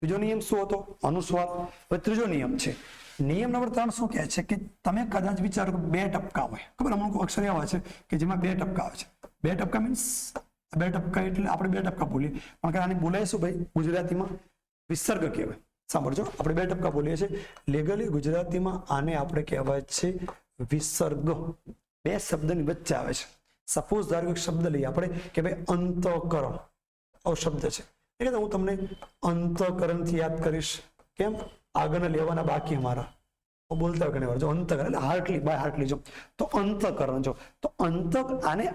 બીજો નિયમ શું હતો? અનુસ્વાર. હવે ત્રીજો નિયમ છે, નિયમ નંબર 3 શું કહે છે કે તમે કદાચ વિચારો 2 ટપકા હોય, ખબર, અમુક અક્ષર એવા છે કે જેમાં 2 ટપકા આવે છે. 2 ટપકા મીન્સ 2 ટપકા એટલે આપણે 2 ટપકા બોલીએ, પણ આને બોલાય શું ભાઈ ગુજરાતીમાં? વિસર્ગ કહેવાય. સાંભળજો, આપણે 2 ટપકા બોલીએ છીએ. લીગલી ગુજરાતીમાં આને આપણે કહેવાય છે વિસર્ગ. 2 શબ્દની વચ્ચે આવે છે. સપોઝ ધારો એક શબ્દ લઈએ આપણે કે ભાઈ અંતઃકરણ, આવો શબ્દ છે, એટલે હું તમને અંતઃકરણથી યાદ કરીશ. કેમ? આગળના લેવાના બાકી અમારા બોલતા ઘણી વાર. જો અંતઃકરણ એટલે હાર્ટલી, બાય હાર્ટલી. જો તો અંતઃકરણ, જો તો આને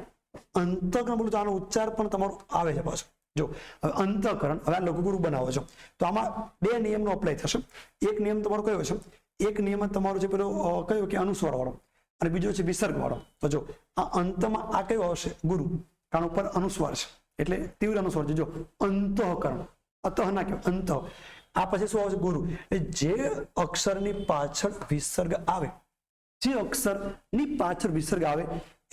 અંતઃકરણ બોલું તો આનો ઉચ્ચાર પણ તમારો આવે છે પાછો. જો હવે અંતઃકરણ, હવે આ લઘુગુરુ બનાવો છો તો આમાં 2 નિયમનો અપ્લાય થશે. એક નિયમ તમારો કયો છે? એક નિયમ તમારો છે પેલો કયો કે અનુસ્વાર વાળો, અને બીજો છે વિસર્ગ વાળો. તો જો આ અંતમાં આ કયો આવશે? ગુરુ, કારણ ઉપર અનુસ્વાર છે એટલે તીવ્ર અનુસ્વાર છે. જો અંતઃકરણ, અતઃ ના કહેવાય, અંતઃ. આ પછી શું આવશે? ગુરુ. જે અક્ષરની પાછળ વિસર્ગ આવે, જે અક્ષરની પાછળ વિસર્ગ આવે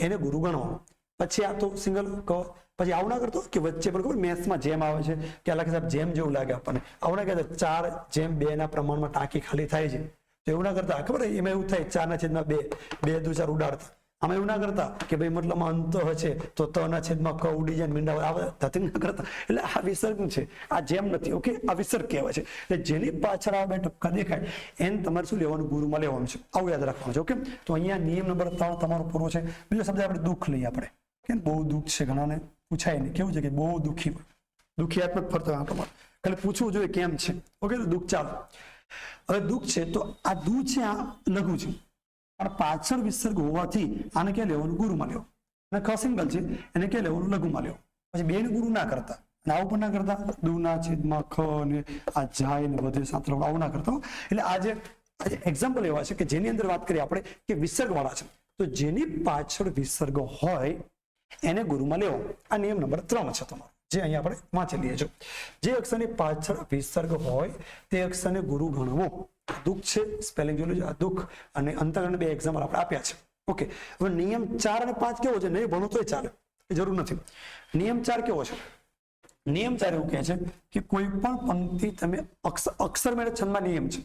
એને ગુરુ ગણવાનો. પછી આ તો સિંગલ કહો. પછી આવું ના કરતો કે વચ્ચે પણ ખબર મેથ્સમાં જેમ આવે છે કે અલગ સાહેબ જેમ જેવું લાગે આપણને, આવું ના કહેતા 4:2 ના પ્રમાણમાં ટાંકી ખાલી થાય છે. તો એવું ના કરતા, ખબર એમાં એવું થાય 4/2, 2 દુ 4 ઉડાડતા. આમાં એવું ના કરતા કે ભાઈ મતલબ અંત હશે તો ત/ક ઉડી જાય, મીંડા આવે, ધતિંગ ના કરતા. એટલે આ વિસર્ગ છે, આ જેમ નથી. ઓકે, આ વિસર્ગ કહેવાય છે. એટલે જેની પાછળ આ 2 ટપકા દેખાય એને તમારે શું લેવાનું? ગુરુમાં લેવાનું છે. આવું યાદ રાખવાનું છે. ઓકે, તો અહીંયા નિયમ નંબર 3 તમારો પૂરો છે. બીજો શબ્દ આપણે દુઃખ લઈએ. આપણે કેમ બહુ દુઃખ છે, ઘણાને પૂછાય નહીં. કેવું છે કે બહુ દુઃખી હોય, દુઃખિયાત્મક ફરતા તમારે ખાલી પૂછવું જોઈએ કેમ છે. ઓકે, તો દુઃખ ચાલો. હવે દુઃખ છે તો આ દુ છે, આ લઘુ છે, પણ પાછળ વિસર્ગ હોવાથી આને ક્યાં લેવાનું? ગુરુમાં લેવું. અને ખ સિંગલ છે એને ક્યાં લેવાનું? લઘુમાં લેવું. પછી 2 ને ગુરુ ના કરતા, અને આવું પણ ના કરતા. દુના છેદમાં ખ ને આ જાય ને વધે સાંતળ, આવું ના કરતા. એટલે આજે એક્ઝામ્પલ એવા છે કે જેની અંદર વાત કરીએ આપણે કે વિસર્ગ વાળા છે, તો જેની પાછળ વિસર્ગ હોય એને ગુરુમાં લેવો. આ નિયમ નંબર 3 છે તમારો, જે અહીંયા આપણે વાંચી લઈએ. છો જે અક્ષરની પાછળ વિસર્ગ હોય તે અક્ષરને ગુરુ ગણવો. દુઃખ છે, સ્પેલિંગ જોઈ લેજો. આ દુઃખ અને અંતઃકરણ 2 એક્ઝામ્પલ આપણે આપ્યા છે. ઓકે, હવે નિયમ 4 અને 5 કેવો છે? નહીં ભણો તોય ચાલે, જરૂર નથી. નિયમ 4 કેવો છે? નિયમ 4 એવું કહે છે કે કોઈ પણ પંક્તિ તમે અક્ષરમેળ છંદમાં નિયમ છે.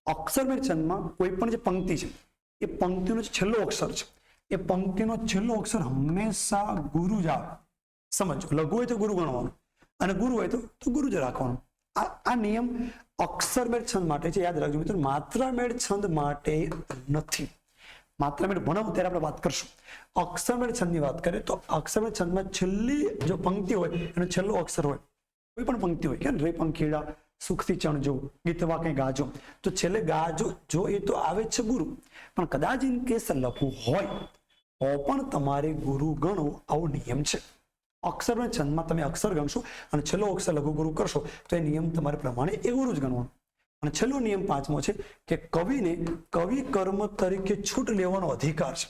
અક્ષરમેળ છંદમાં કોઈ પણ જે પંક્તિ છે એ પંક્તિનો છેલ્લો અક્ષર છે, એ પંક્તિનો છેલ્લો અક્ષર હંમેશા ગુરુ જ આવે. સમજો, લઘુ હોય તો ગુરુ ગણવાનું અને ગુરુ હોય તો ગુરુ જ રાખવાનું. આ નિયમ અક્ષરમેળ છંદ માટે છે, યાદ રાખજો મિત્રો. માત્રામેળ છંદ માટે નથી. માત્રામેળ ભણાવું ત્યારે આપણે વાત કરશું. અક્ષરમેળ છંદની વાત કરીએ તો અક્ષરમેળ છંદમાં છેલ્લી જો પંક્તિ હોય એનો છેલ્લો અક્ષર હોય, કોઈ પણ પંક્તિ હોય કે રે પંખીડા સુખથી ચણજો, ગીતવા કંઈ ગાજો, તો છેલ્લે ગાજો જો એ તો આવે છે ગુરુ. પણ કદાચ ઇન કેસ લખવું હોય તો પણ તમારે ગુરુ ગણવું, આવો નિયમ છે. અક્ષરમેળ છંદમાં તમે અક્ષર ગણશો અને છેલ્લો અક્ષર લઘુ ગુરુ કરશો તો એ નિયમ તમારે પ્રમાણે એ ગુરુ જ ગણવાનું. અને છેલ્લો નિયમ 5મો છે કે કવિને કવિ કર્મ તરીકે છૂટ લેવાનો અધિકાર છે.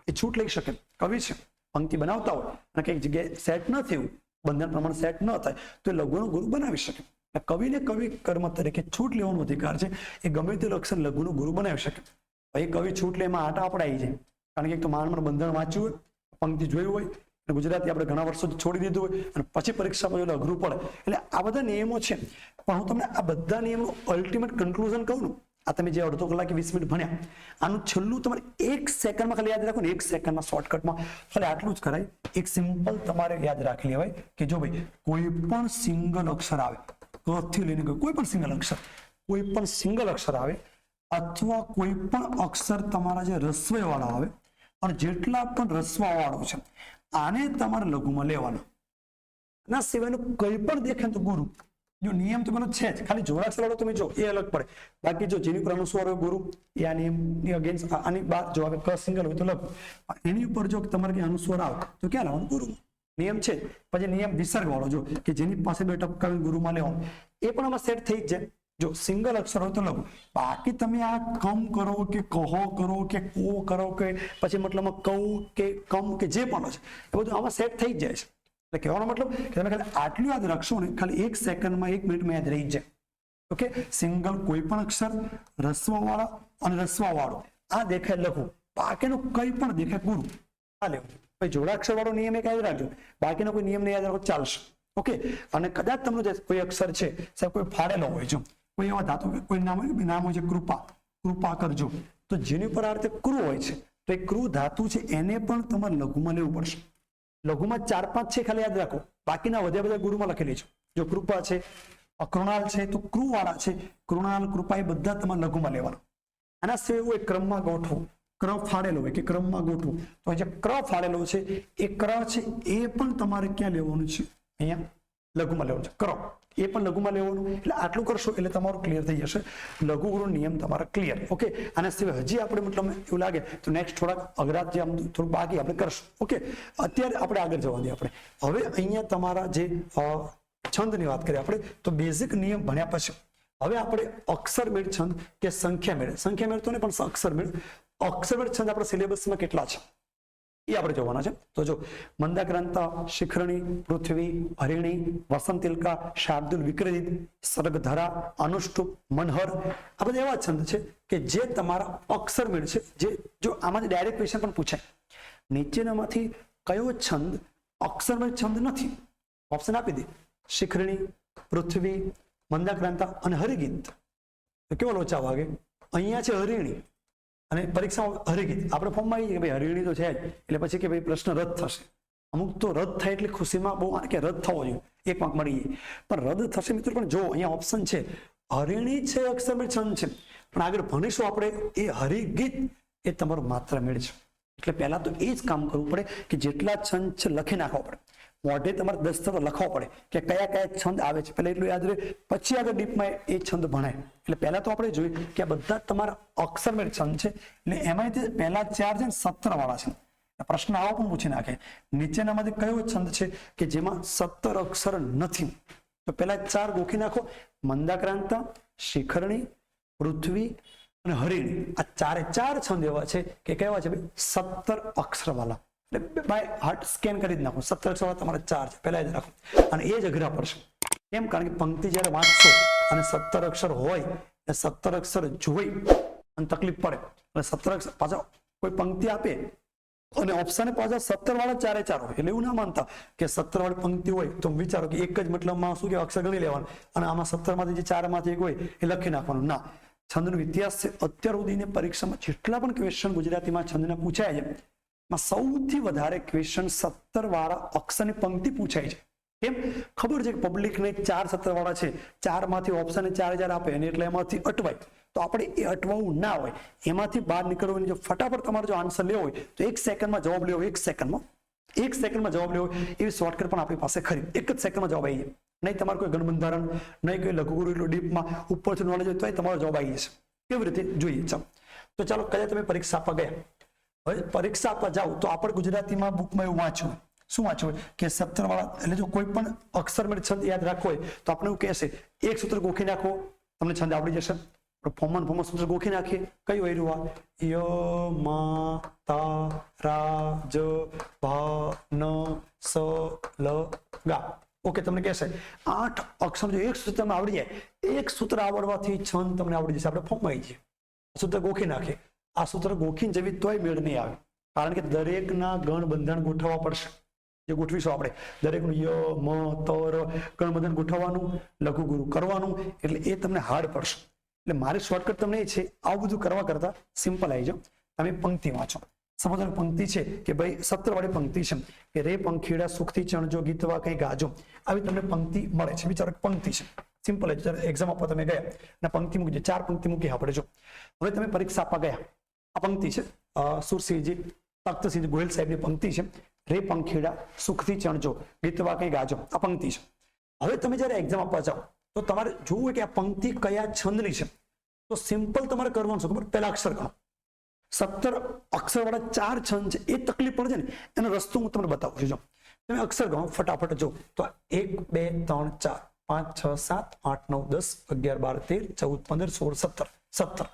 એ છૂટ લઈ શકે. કવિ છે, પંક્તિ બનાવતા હોય અને કઈક જગ્યાએ સેટ ન થયું, બંધન પ્રમાણે સેટ ન થાય તો એ લઘુનો ગુરુ બનાવી શકે. કવિને કવિ કર્મ તરીકે છૂટ લેવાનો અધિકાર છે. એ ગમે તે અક્ષર લઘુનો ગુરુ બનાવી શકે. ભાઈ કવિ છૂટ લે એમાં આટા આપડા આવી જાય, કારણ કે એક તો માંડ બંધન વાંચ્યું હોય, પંક્તિ જોયું હોય, ગુજરાતી આપણે ઘણા વર્ષો છોડી દીધું હોય અને પછી પરીક્ષામાં એટલે અઘરું પડે. એટલે આ બધા નિયમો છે, પણ હું તમને આ બધા નિયમનું અલ્ટિમેટ કન્ક્લુઝન કહું ને, આ તમે જે અડધો કલાક 20 મિનિટ ભણ્યા, આનું છેલ્લું તમારે 1 સેકન્ડમાં ખાલી યાદ રાખો ને, 1 સેકન્ડમાં શોર્ટકટમાં ખાલી આટલું જ કરાય. એક સિમ્પલ તમારે યાદ રાખી લેવાય કે જો ભાઈ કોઈ પણ સિંગલ અક્ષર આવે, કથી લઈને કોઈ પણ સિંગલ અક્ષર આવે અથવા કોઈ પણ અક્ષર તમારા જે રસ્વય વાળા આવે અને જેટલા પણ રસ્વા વાળો છે આને તમારે લઘુમાં લેવાનો. ના સિવાયનું કંઈ પણ દેખાય તો ગુરુ. જો નિયમ તો પેલો છે જ, ખાલી જોડાક્ષર વાળો તમે જો એ અલગ પડે. બાકી જો જેની ઉપર અનુસ્વાર હોય ગુરુ, એ આ નિયમની અગેન્સ્ટ આની બાદ જો આવે ક સિંગલ હોય તો લઘુ. એની ઉપર જો તમારે ક્યાં અનુસ્વાર આવે તો ક્યાં લાવવાનું? ગુરુ. નિયમ છે. પછી નિયમ વિસર્ગ વાળો જો કે જેની પાસે 2 ટપકા ગુરુમાં લેવાનું, એ પણ આમાં સેટ થઈ જ જાય. જો સિંગલ અક્ષર હોય તો લઘુ. બાકી તમે આ કમ કરો કે કહો કરો કે કો કરો કે પછી મતલબ કહું કે કમ કે જે પણ છે એ બધું આમાં સેટ થઈ જ જાય છે. એટલે કહેવાનો મતલબ કે તમે ખાલી આટલું યાદ રાખશો ને, ખાલી 1 સેકન્ડમાં 1 મિનિટમાં યાદ રહી જાય. ઓકે, સિંગલ કોઈ પણ અક્ષર, રસ્વવાળા અને રસ્વાવાળો આ દેખાય લઘુ, બાકીનું કંઈ પણ દેખાય ગુરુ. ચાલે ભાઈ, જોડાક્ષર વાળો નિયમ એક યાદ રાખજો, બાકીનો કોઈ નિયમ નહીં યાદ રાખો ચાલશે. ઓકે, અને કદાચ તમને જે કોઈ અક્ષર છે સાહેબ કોઈ ફાડેલો હોય, જો કોઈ એવા ધાતુ કોઈ નામ હોય છે કૃપા, કૃપા કરજો, તો જેની ઉપર આ રીતે ક્રુ હોય છે તો એ ક્રુ ધાતુ છે એને પણ તમારે લઘુમાં લેવું પડશે. લઘુમાં 4-5 છે ખાલી યાદ રાખો, બાકીના વધ્યા બધા ગુરુમાં લખી લેજો. જો કૃપા છે, કૃણાલ છે તો ક્રુ વાળા છે, કૃણાલ, કૃપા એ બધા તમારે લઘુમાં લેવાના. આના સિવાય એવું ક્રમમાં ગોઠવું, ક્ર ફાડેલો હોય કે ક્રમમાં ગોઠવું, તો જે ક્ર ફાડેલો છે એ ક્ર છે એ પણ તમારે ક્યાં લેવાનું છે? અહીંયા લઘુમાં લેવાનું છે. ક્ર એ પણ લઘુમાં લેવાનું. એટલે આટલું કરશો એટલે તમારું ક્લિયર થઈ જશે, લઘુ ગુરુ નિયમ તમારા ક્લિયર. ઓકે, આના સિવાય હજી આપણે મતલબ એવું લાગે તો નેક્સ્ટ થોડાક અઘરા જે આમ થોડું બાકી આપણે કરશું. ઓકે, અત્યારે આપણે આગળ જવા દઈએ. આપણે હવે અહીંયા તમારા જે છંદની વાત કરીએ આપણે, તો બેઝિક નિયમ ભણ્યા પછી હવે આપણે અક્ષર મેળ છંદ કે સંખ્યા મેળ તો નહીં પણ અક્ષર મેળ છંદ આપણા સિલેબસમાં કેટલા છે એ આપણે જોવાના છે. તો જો મંદાક્રાંતા, શિખરણી, પૃથ્વી, હરિણી, વસંતિલકા, શાર્દુલ, વિક્રદિત, સર્ગધરા, અનુષ્ટુપ, મનહર, આ બધા એવા છંદ છે કે જે તમારા અક્ષર મેળ છે. જે જો આમાંથી ડાયરેક્ટ ક્વેશ્ચન પણ પૂછાય, નીચેનામાંથી કયો છંદ અક્ષર મેળ છંદ નથી? ઓપ્શન આપી દે, શિખરણી, પૃથ્વી, મંદાક્રાંતા અને હરિગીત. તો કેવો લોચા વાગે? અહીંયા છે હરિણી અને પરીક્ષામાં હરિગીત. આપણે ફોર્મમાં આવીએ કે ભાઈ હરિણી તો છે જ, એટલે પછી કે ભાઈ પ્રશ્ન રદ થશે. અમુક તો રદ થાય એટલે ખુશીમાં બહુ કે રદ થવો જોઈએ, 1 માર્ક મળી જાય, પણ રદ થશે મિત્રો. પણ જો અહીંયા ઓપ્શન છે હરિણી છે, અક્ષરમેળ છંદ છે, પણ આગળ ભણીશું આપણે એ હરિગીત એ તમારો માત્ર મેળ છે. એટલે પહેલા તો એ જ કામ કરવું પડે કે જેટલા છંદ છે લખી નાખવા પડે, મોઢે તમારે દસ્તર લખવા પડે કે કયા કયા છંદ આવે છે, પહેલા એટલું યાદ રહે, પછી આગળ ડીપમાં એ છંદ ભણાય. એટલે પહેલા તો આપણે જોઈએ કે આ બધા તમારા અક્ષરમેળ છંદ છે. એટલે એમાંથી પહેલા 4 છે 17 વાળા છે. પ્રશ્ન આવો પણ પૂછી નાખે, નીચેનામાંથી કયો છંદ છે કે જેમાં 17 અક્ષર નથી? તો પહેલા 4 ગોખી નાખો, મંદાક્રાંતા, શિખરણી, પૃથ્વી અને હરિણી. આ 4 છંદ એવા છે કે કેવા છે? 17 અક્ષર વાળા. એટલે બાય હાર્ટ સ્કેન કરી જ નાખો. 17 અક્ષર તમારે 4 છે, પહેલા જ રાખો. અને એ જ અઘરા પડશે. કેમ? કારણ કે પંક્તિ જ્યારે વાંચશો અને 17 અક્ષર હોય, 17 અક્ષર જોઈ અને તકલીફ પડે. એટલે 17 અક્ષર પાછા કોઈ પંક્તિ આપે અને ઓપ્શન પાછા 17 વાળા 4 હોય. એટલે એવું ના માનતા કે 17 વાળી પંક્તિ હોય તો વિચારો કે એક જ મતલબમાં શું કે અક્ષર ગણી લેવાનું અને આમાં 17 માંથી જે 4 માંથી એક હોય એ લખી નાખવાનું. ના, છંદનો ઇતિહાસ છે. અત્યાર સુધીની પરીક્ષામાં જેટલા પણ ક્વેશ્ચન ગુજરાતીમાં છંદના પૂછાય છે, સૌથી વધારે ક્વેશ્ચન 17 વાળા અક્ષરની પંક્તિ પૂછાય છે. કેમ? ખબર છે કે પબ્લિકને 4 17 વાળા છે, 4 માંથી ઓપ્શન 4 આપે અને એટલે એમાંથી અટવાય. તો આપણે એ અટવાવું ના હોય, એમાંથી બહાર નીકળવું. જો ફટાફટ તમારે જો આન્સર લેવો હોય તો 1 સેકન્ડમાં જવાબ લેવો, 1 સેકન્ડમાં જવાબ લેવો, એવી શોર્ટકટ પણ આપણી પાસે ખરી. 1 જ સેકન્ડમાં જવાબ આવી જાય. નહીં તમારે કોઈ ગણબંધારણ, નહીં કોઈ લઘુગુરુ એટલું ડીપમાં ઉપરથી નોલેજ હોય તો તમારો જવાબ આવી જશે. કેવી રીતે જોઈએ? ચાલો તો ચાલો કદાચ તમે પરીક્ષા આપવા ગયા, હવે પરીક્ષા આપવા જાઓ તો આપણે ગુજરાતીમાં બુકમાં એવું વાંચ્યું, શું વાંચ્યું કે 17 વાળા. એટલે જો કોઈ પણ અક્ષરમેળ છંદ યાદ રાખવો હોય તો આપણે એવું કહેશે એક સૂત્ર ગોખી નાખો, તમને છંદ આવડી જશે. ફોર્મમાં સૂત્ર ગોખી નાખીએ. કયું આવ્યું? ય મા તા રા જ ભા ન સ લ ગા. ઓકે, તમને કહેશે 8 અક્ષર જો એક સૂત્ર તમને આવડી જાય, એક સૂત્ર આવડવાથી છંદ તમને આવડી જશે. આપણે ફોર્મમાં આવી જઈએ, સૂત્ર ગોખી નાખીએ. આ સૂત્ર ગોખીને જેવી તોય મેળ નહીં આવે, કારણ કે દરેકના ગણ બંધારણ ગોઠવવા પડશે. જે ગોઠવીશું આપણે દરેકનું ય મ ત ર ગણ બંધારણ ગોઠવવાનું, લઘુ ગુરુ કરવાનું, એટલે એ તમને હાર્ડ પડશે. એટલે મારી શોર્ટકટ તમને એ છે, આવું બધું કરવા કરતા સિમ્પલ આવી જાઓ. તમે પંક્તિ વાંચો. સમજો પંક્તિ છે કે ભાઈ 17 વાળી પંક્તિ છે કે રે પંખીડા સુખથી ચણજો, ગીતવા કઈ ગાજો. આવી તમને પંક્તિ મળે છે. વિચારો પંક્તિ છે, સિમ્પલ જ. એક્ઝામ આપવા તમે ગયા અને પંક્તિ મૂકી, 4 પંક્તિ મૂકી આપણે. જો હવે તમે પરીક્ષા આપવા ગયા, આ પંક્તિ છે સુરસિંહજી તખ્તસિંહ ગોહિલ સાહેબની પંક્તિ છે, રે પંખીડા સુખથી ચણજો, ગીતવા કઈ ગાજો. આ પંક્તિ છે. હવે તમે જ્યારે એક્ઝામ આપવા જાઓ તો તમારે જોવું કે આ પંક્તિ કયા છંદની છે. તો સિમ્પલ તમારે કરવાનું છે, ખબર? પહેલા અક્ષર ગણો. 17 અક્ષર વાળા 4 છંદ છે, એ તકલીફ પડે છે ને, એનો રસ્તો હું તમને બતાવું છું. જો તમે અક્ષર ગણો ફટાફટ. જો તો 1 2 3 4 5 6 7 8 9 10 11 12 13 14 15 16 17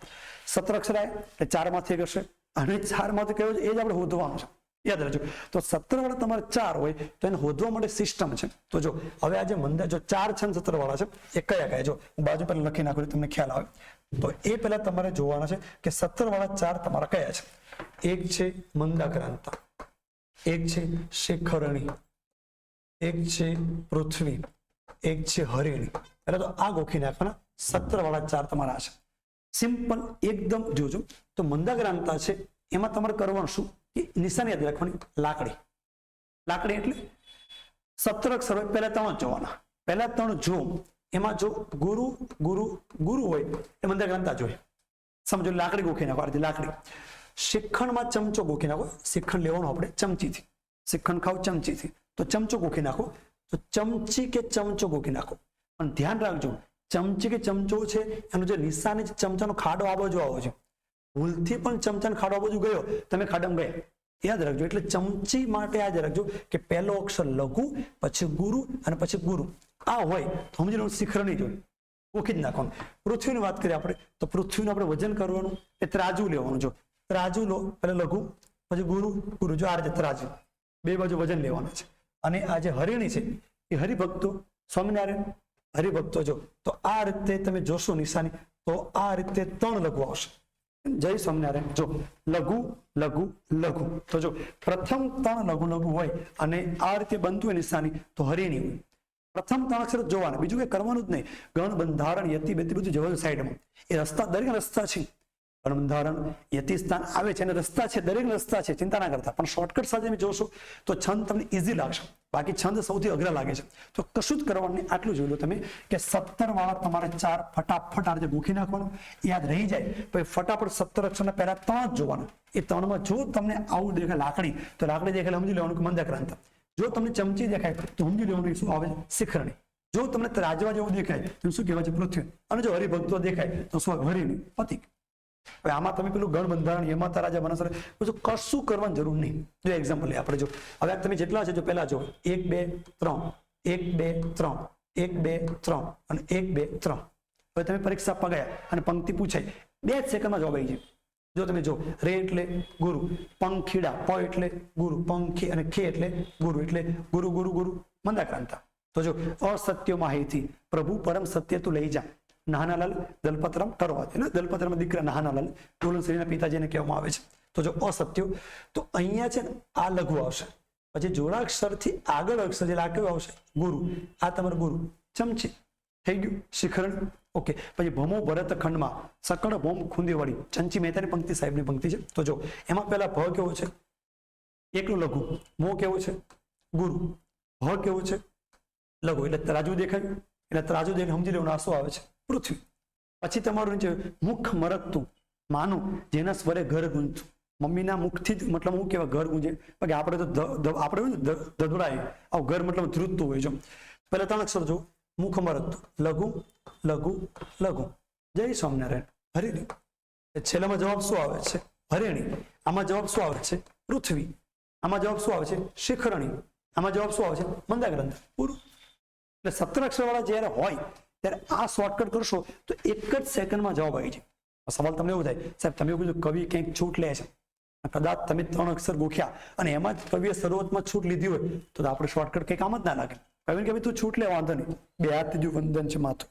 17 અક્ષર આવ્યા. 4 માંથી એક હશે અને 4 માંથી કયો છે એ જ આપણે શોધવાનું છે. યાદ રાખજો. તો 17 વાળા તમારે 4 હોય તો એને શોધવા માટે સિસ્ટમ છે. તો જો હવે આ જે મંદા જો 4 છે ને 17 વાળા છે એ કયા કયા, જો હું બાજુ પહેલા લખી નાખું તમને ખ્યાલ આવે. તો એ પહેલા તમારે જોવાના છે કે 17 વાળા 4 તમારા કયા છે. એક છે મંદાક્રાંતા, એક છે શિખરણી, એક છે પૃથ્વી, એક છે હરિણી. એટલે તો આ ગોખી નાખવાના. 17 વાળા 4 તમારા છે. સિમ્પલ એકદમ. જોજો તો મંદાક્રાંતા છે એમાં તમારે કરવાનું શું કે નિશાની યાદ રાખવાની. લાકડી, લાકડી એટલે 17 અક્ષર હોય, પહેલા 3 જોવાના. પહેલા 3 જો એમાં જો ગુરુ ગુરુ ગુરુ હોય એ મંદાક્રાંતા જોઈએ. સમજો લાકડી ગોખી નાખો. આ રીતે લાકડી. શિખંડમાં ચમચો ગોખી નાખો. શિખંડ લેવાનું આપણે ચમચીથી. શિખંડ ખાવ ચમચીથી, તો ચમચો ગોખી નાખો. તો ચમચી કે ચમચો ગોખી નાખો. પણ ધ્યાન રાખજો, ચમચી કે ચમચો છે એનું જે નિશાની ચમચાનો ખાડો આ બાજુ આવો છે. ભૂલથી પણ ચમચાનો ખાડો આ બાજુ ગયો, તમે ખાડામાં ગયા, યાદ રાખજો. એટલે ચમચી માટે યાદ રાખજો કે પહેલો અક્ષર લઘુ, પછી ગુરુ અને પછી ગુરુ. આ હોય તો સમજી લો શિખરણી જોઈએ, ગોખી જ નાખવાનું. પૃથ્વીની વાત કરીએ આપણે તો પૃથ્વીનું આપણે વજન કરવાનું એ ત્રાજુ લેવાનું. જો ત્રાજુ લો, પહેલા લઘુ પછી ગુરુ ગુરુ, જો આ રીતે ત્રાજુ બે બાજુ વજન લેવાનું છે. અને આ જે હરિણી છે એ હરિભક્તો, સ્વામિનારાયણ હરિભક્તો. જો તો આ રીતે તમે જોશો નિશાની, તો આ રીતે 3 લઘુ આવશે. જય સ્વામિનારાયણ. જો લઘુ લઘુ લઘુ, તો જો પ્રથમ 3 લઘુ લઘુ હોય અને આ રીતે બનતું હોય નિશાની તો હરિણી હોય. પ્રથમ 3 અક્ષર જોવાના, બીજું કઈ કરવાનું જ નહીં. ગણ બંધારણ યતિ બેતિ બધું જવાનું સાઈડમાં. એ રસ્તા દરેક રસ્તા છે. ગણ બંધારણ યતિ સ્થાન આવે છે અને રસ્તા છે, દરેક રસ્તા છે, ચિંતા ના કરતા. પણ શોર્ટકટ સાથે તમે જોશો તો છંદ તમને ઈઝી લાગશે. બાકી છંદ સૌથી અઘરા લાગે છે. તો કશું જ કરવાનું નહીં. આટલું જોઈ લો તમે કે 17 વાળા તમારે 4 ફટાફટ આ રીતે ગોખી નાખવાનું, યાદ રહી જાય. પછી ફટાફટ 17 અક્ષરના પહેલા 3 જ જોવાના. એ 3માં જો તમને આવું દેખાય લાકડી, તો લાકડી દેખાય સમજી લેવાનું કે મંદાક્રાંતા. જો તમને ચમચી દેખાય તો સમજી લેવાનું શું આવે છે, શિખરણી. જો તમને ત્રાજવા જેવું દેખાય તો શું કહેવાય છે, પૃથ્વી. અને જો હરિભક્તો દેખાય તો શું, હરિણી, પતિક. હવે આમાં તમે પેલું ગણ બંધારણ એમાં રાજા વનસર બધું કશું કરવાની જરૂર નહીં. જો એક્ઝામ્પલ લે આપણે. જો હવે તમે જેટલા છે જો પહેલા જો 1 2 3 1 2 3 1 2 3 અને 1 2 3. હવે તમે પરીક્ષા આપવા ગયા અને પંક્તિ પૂછાય, 2 જ સેકન્ડમાં જવાબ આવી જાય. જો તમે જો રે એટલે ગુરુ, પંખીડા, પ એટલે ગુરુ, પંખી અને ખે એટલે ગુરુ, એટલે ગુરુ ગુરુ ગુરુ મંદાક્રાંતા. તો જો અસત્ય માહિતી પ્રભુ પરમ સત્ય તું લઈ જા. નાનાલાલ દલપતરામ કરવા, દલપતરામ દીકરા નાનાલાલ ટોલનશ્રીના પિતાજીને કહેવામાં આવે છે. તો જો અસત્ય, તો અહીંયા છે ને આ લઘુ આવશે. પછી જોડાક્ષરથી આગળ અક્ષર જે લાગ્યો આવશે ગુરુ. આ તમારું ગુરુ. ચમચી થઈ ગયું, શિખરણ. ઓકે. પછી ભમો ભરત ખંડમાં સકળ ભોમ ખૂંદીવાળી, ચંચી મહેતાની પંક્તિ સાહેબની પંક્તિ છે. તો જો એમાં પહેલા ભ કેવો છે, એકલું લઘુ. મો કેવો છે, ગુરુ. ભ કેવો છે, લઘુ. એટલે ત્રાજુ દેખાયું. એટલે ત્રાજુ દેખાય સમજી લેવાનું આ શું આવે છે, પૃથ્વી. પછી તમારું છે મુખ મરકતું, માનું જેના સ્વરે ઘર ગુંજતું. મમ્મીના મુખથી જ મતલબ હું કેવા ઘર ગુંજે. બાકી આપણે તો આપણે ધડોડાય, આવું ઘર મતલબ ધ્રુજતું હોય છે. પહેલા 3 અક્ષર જો, મુખ મરકતું, લઘુ લઘુ લઘુ. જય સ્વામિનારાયણ. હરિણી. છેલ્લામાં જવાબ શું આવે છે, હરિણી. આમાં જવાબ શું આવે છે, પૃથ્વી. આમાં જવાબ શું આવે છે, શિખરણી. આમાં જવાબ શું આવે છે, મંદાક્રાંતા. પૂરું. એટલે 17 અક્ષર વાળા જ્યારે હોય ત્યારે આ શોર્ટકટ કરશો તો 1 જ સેકન્ડમાં જવાબ આવી જાય. સવાલ તમને એવું થાય, સાહેબ તમે કીધું કવિ કંઈક છૂટ લે છે. કદાચ તમે 3 અક્ષર ગોખ્યા અને એમાં જ કવિએ શરૂઆતમાં છૂટ લીધી હોય તો આપણે શોર્ટકટ કંઈ કામ જ ના લાગે. કવિને કે તું છૂટ લે, વાંધો નહીં, 2 હાથ દીધું વંદન છે માથું,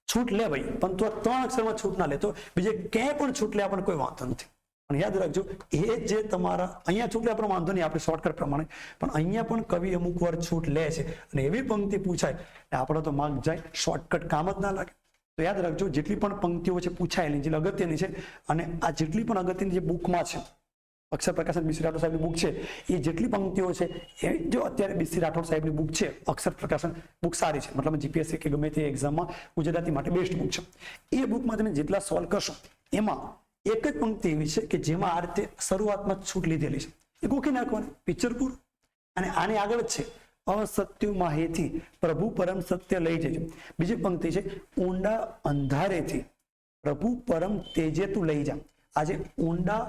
છૂટ લે ભાઈ. પણ તું 3 અક્ષરમાં છૂટ ના લે તો બીજે ક્યાંય પણ છૂટ લે આપણને કોઈ વાંધો નથી. પણ યાદ રાખજો, એ જે તમારા અહીંયા છૂટ લે આપણને વાંધો નહીં આપણે શોર્ટકટ પ્રમાણે, પણ અહીંયા પણ કવિ અમુક વાર છૂટ લે છે અને એવી પંક્તિ પૂછાય આપણે તો માર્ક જાય, શોર્ટકટ કામ જ ના લાગે. તો યાદ રાખજો, જેટલી પણ પંક્તિઓ છે પૂછાયેલી, જે અગત્યની છે, અને આ જેટલી પણ અગત્યની જે બુકમાં છે, અક્ષર પ્રકાશન બીસી રાઠોડ સાહેબની બુક છે, એ જેટલી પંક્તિઓ છે એ જો અત્યારે બીસી રાઠોડ સાહેબની બુક છે અક્ષર પ્રકાશન, બુક સારી છે. મતલબ જીપીએસસી કે ગમે તે એક્ઝામમાં ગુજરાતી માટે બેસ્ટ બુક છે. એ બુકમાં તમે જેટલા સોલ્વ કરશો એમાં એક જ પંક્તિ એવી છે કે જેમાં આ રીતે શરૂઆતમાં છૂટ લીધેલી છે, એ ગોખી નાખવાની, પિક્ચર પૂરું. અને આની આગળ જ છે અસત્ય માહેથી પ્રભુ પરમ સત્ય લઈ જજો. બીજી પંક્તિ છે ઊંડા અંધારેથી પ્રભુ પરમ તેજે તું લઈ જા. આજે ઊંડા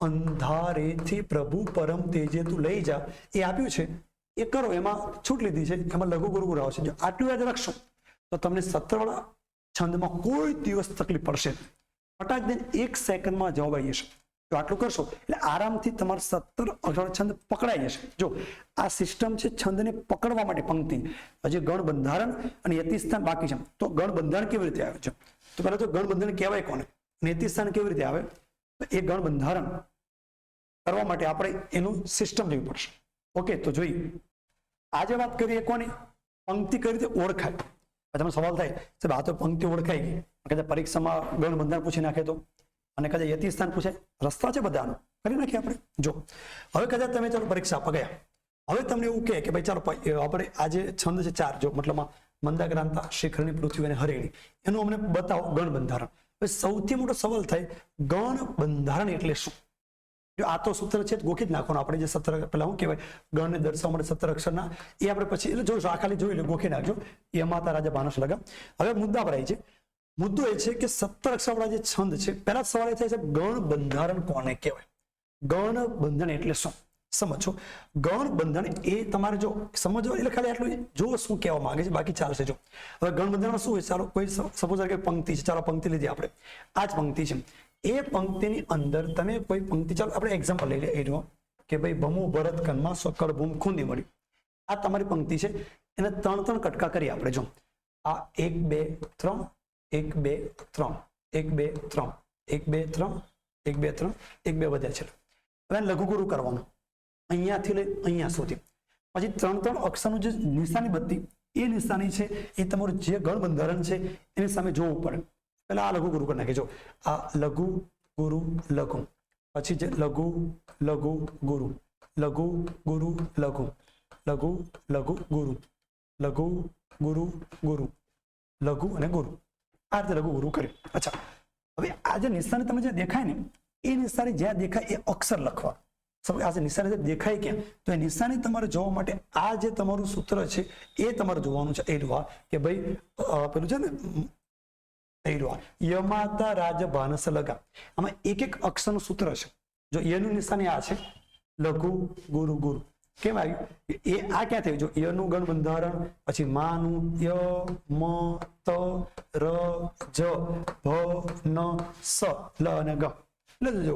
અંધારેથી પ્રભુ પરમ તેજે તું લઈ જા એ આપ્યું છે, એ કરો. એમાં છૂટ લીધી છે, એમાં લઘુ ગુરુ ગુરુ આવશે. જો આટલું યાદ રાખશો તો તમને 17 વાળા છંદમાં કોઈ દિવસ તકલીફ પડશે. ફટાક દઈને 1 સેકન્ડમાં જવાબ આવી જશે. જો આટલું કરશો એટલે આરામથી તમારે 17 અક્ષર છંદ પકડાઈ જશે. જો આ સિસ્ટમ છે છંદને પકડવા માટે પંક્તિ, હજી ગણ બંધારણ અને યતિસ્થાન બાકી છે. તો ગણ બંધારણ કેવી રીતે આવે છે? તો પહેલા તો ગણ બંધારણ કહેવાય કોને, યતિસ્થાન કેવી રીતે આવે? તો એ ગણ બંધારણ કરવા માટે આપણે એનું સિસ્ટમ જોવી પડશે. ઓકે, તો જોઈએ. આજે વાત કરીએ કોની? પંક્તિ કઈ રીતે ઓળખાય. તમને સવાલ થાય સાહેબ આ તો પંક્તિ ઓળખાઈ ગઈ, કદાચ પરીક્ષામાં ગણ બંધારણ પૂછી નાખે તો, અને કદાચ યતિસ્થાન પૂછે, રસ્તા છે બધાનો, કરી નાખીએ આપણે. જો હવે કદાચ તમે ચાલો પરીક્ષા આપવા ગયા, હવે તમને એવું કહે કે ભાઈ ચાલો આપણે આજે છંદ છે 4, જો મતલબમાં મંદાક્રાંતા, શિખરણી, પૃથ્વી અને હરિણી, એનું અમને બતાવો ગણ બંધારણ. હવે સૌથી મોટો સવાલ થાય ગણ બંધારણ એટલે શું? જો આ તો સૂત્ર છે ગોખી જ નાખવાનું. આપણે જે 17 પેલા શું કહેવાય ગણને દર્શાવવા માટે 17 અક્ષરના, એ આપણે પછી એટલે જોઈશું. આ ખાલી જોઈ લે, ગોખી નાખજો. યમાતા રાજા ભાનસ લગા. હવે મુદ્દા પર આવી છે. મુદ્દો એ છે કે 17 અક્ષરવાળા જે છંદ છે, પહેલા સવાલ એ થાય છે ગણ બંધારણ કોને કહેવાય? ગણ બંધારણ એટલે શું? સમજો. ગણ બંધારણ એ તમારે જો સમજો એટલે ખાલી આટલું જો શું કહેવા માંગે છે, બાકી ચાલશે. જો હવે ગણ બંધારણમાં શું હોય, ચાલો કોઈ સપોઝ કે પંક્તિ છે, ચાલો પંક્તિ લીધી આપણે, આ જ પંક્તિ છે. એ પંક્તિની અંદર તમે કોઈ પંક્તિ, ચાલો આપણે એક્ઝામ્પલ લઈ લઈએ એનો કે ભાઈ ભમુ ભરત કનમાં સકળ ભૂમ ખૂંદી મળી. આ તમારી પંક્તિ છે, એને 3 કટકા કરી આપણે. જો આ 1 2 3 1 2 3 1 2 3 1 2 3 1 2 3 1 2 વધ્યા છે. હવે લઘુગુરુ કરવાનું અહીંયાથી લઈ અહીંયા સુધી. પછી 3 અક્ષરનું જે નિશાની બત્તી, એ નિશાની છે એ તમારું જે ગણ બંધારણ છે એની સામે જોવું પડે. પેલા આ લઘુ ગુરુ કરી નાખે. જો આ લઘુ ગુરુ લઘુ, પછી જે લઘુ લઘુ ગુરુ, લઘુ ગુરુ લઘુ, લઘુ લઘુ ગુરુ, લઘુ ગુરુ ગુરુ, લઘુ અને ગુરુ. આ રીતે લઘુ ગુરુ કર્યું. અચ્છા, હવે આ જે નિશાની તમે જે દેખાય ને, એ નિશાની જ્યાં દેખાય એ અક્ષર લખવા. આ જે નિશાની દેખાય ક્યાં, તો એ નિશાની તમારે જોવા માટે આ જે તમારું સૂત્ર છે એ તમારે જોવાનું છે. એ જોવા કે ભાઈ પેલું છે ને યમાતા રાજ ભાનસ લગા, આમાં એક અક્ષરનું સૂત્ર છે. જો એનું નિશાની આ છે લઘુ ગુરુ ગુરુ. કેમ આવ્યું? એ આ ક્યાં થયું? જો યનું ગણ બંધારણ, પછી માનું ય મ ત ર જ ભ ન સ લ અને ગ. એટલે જો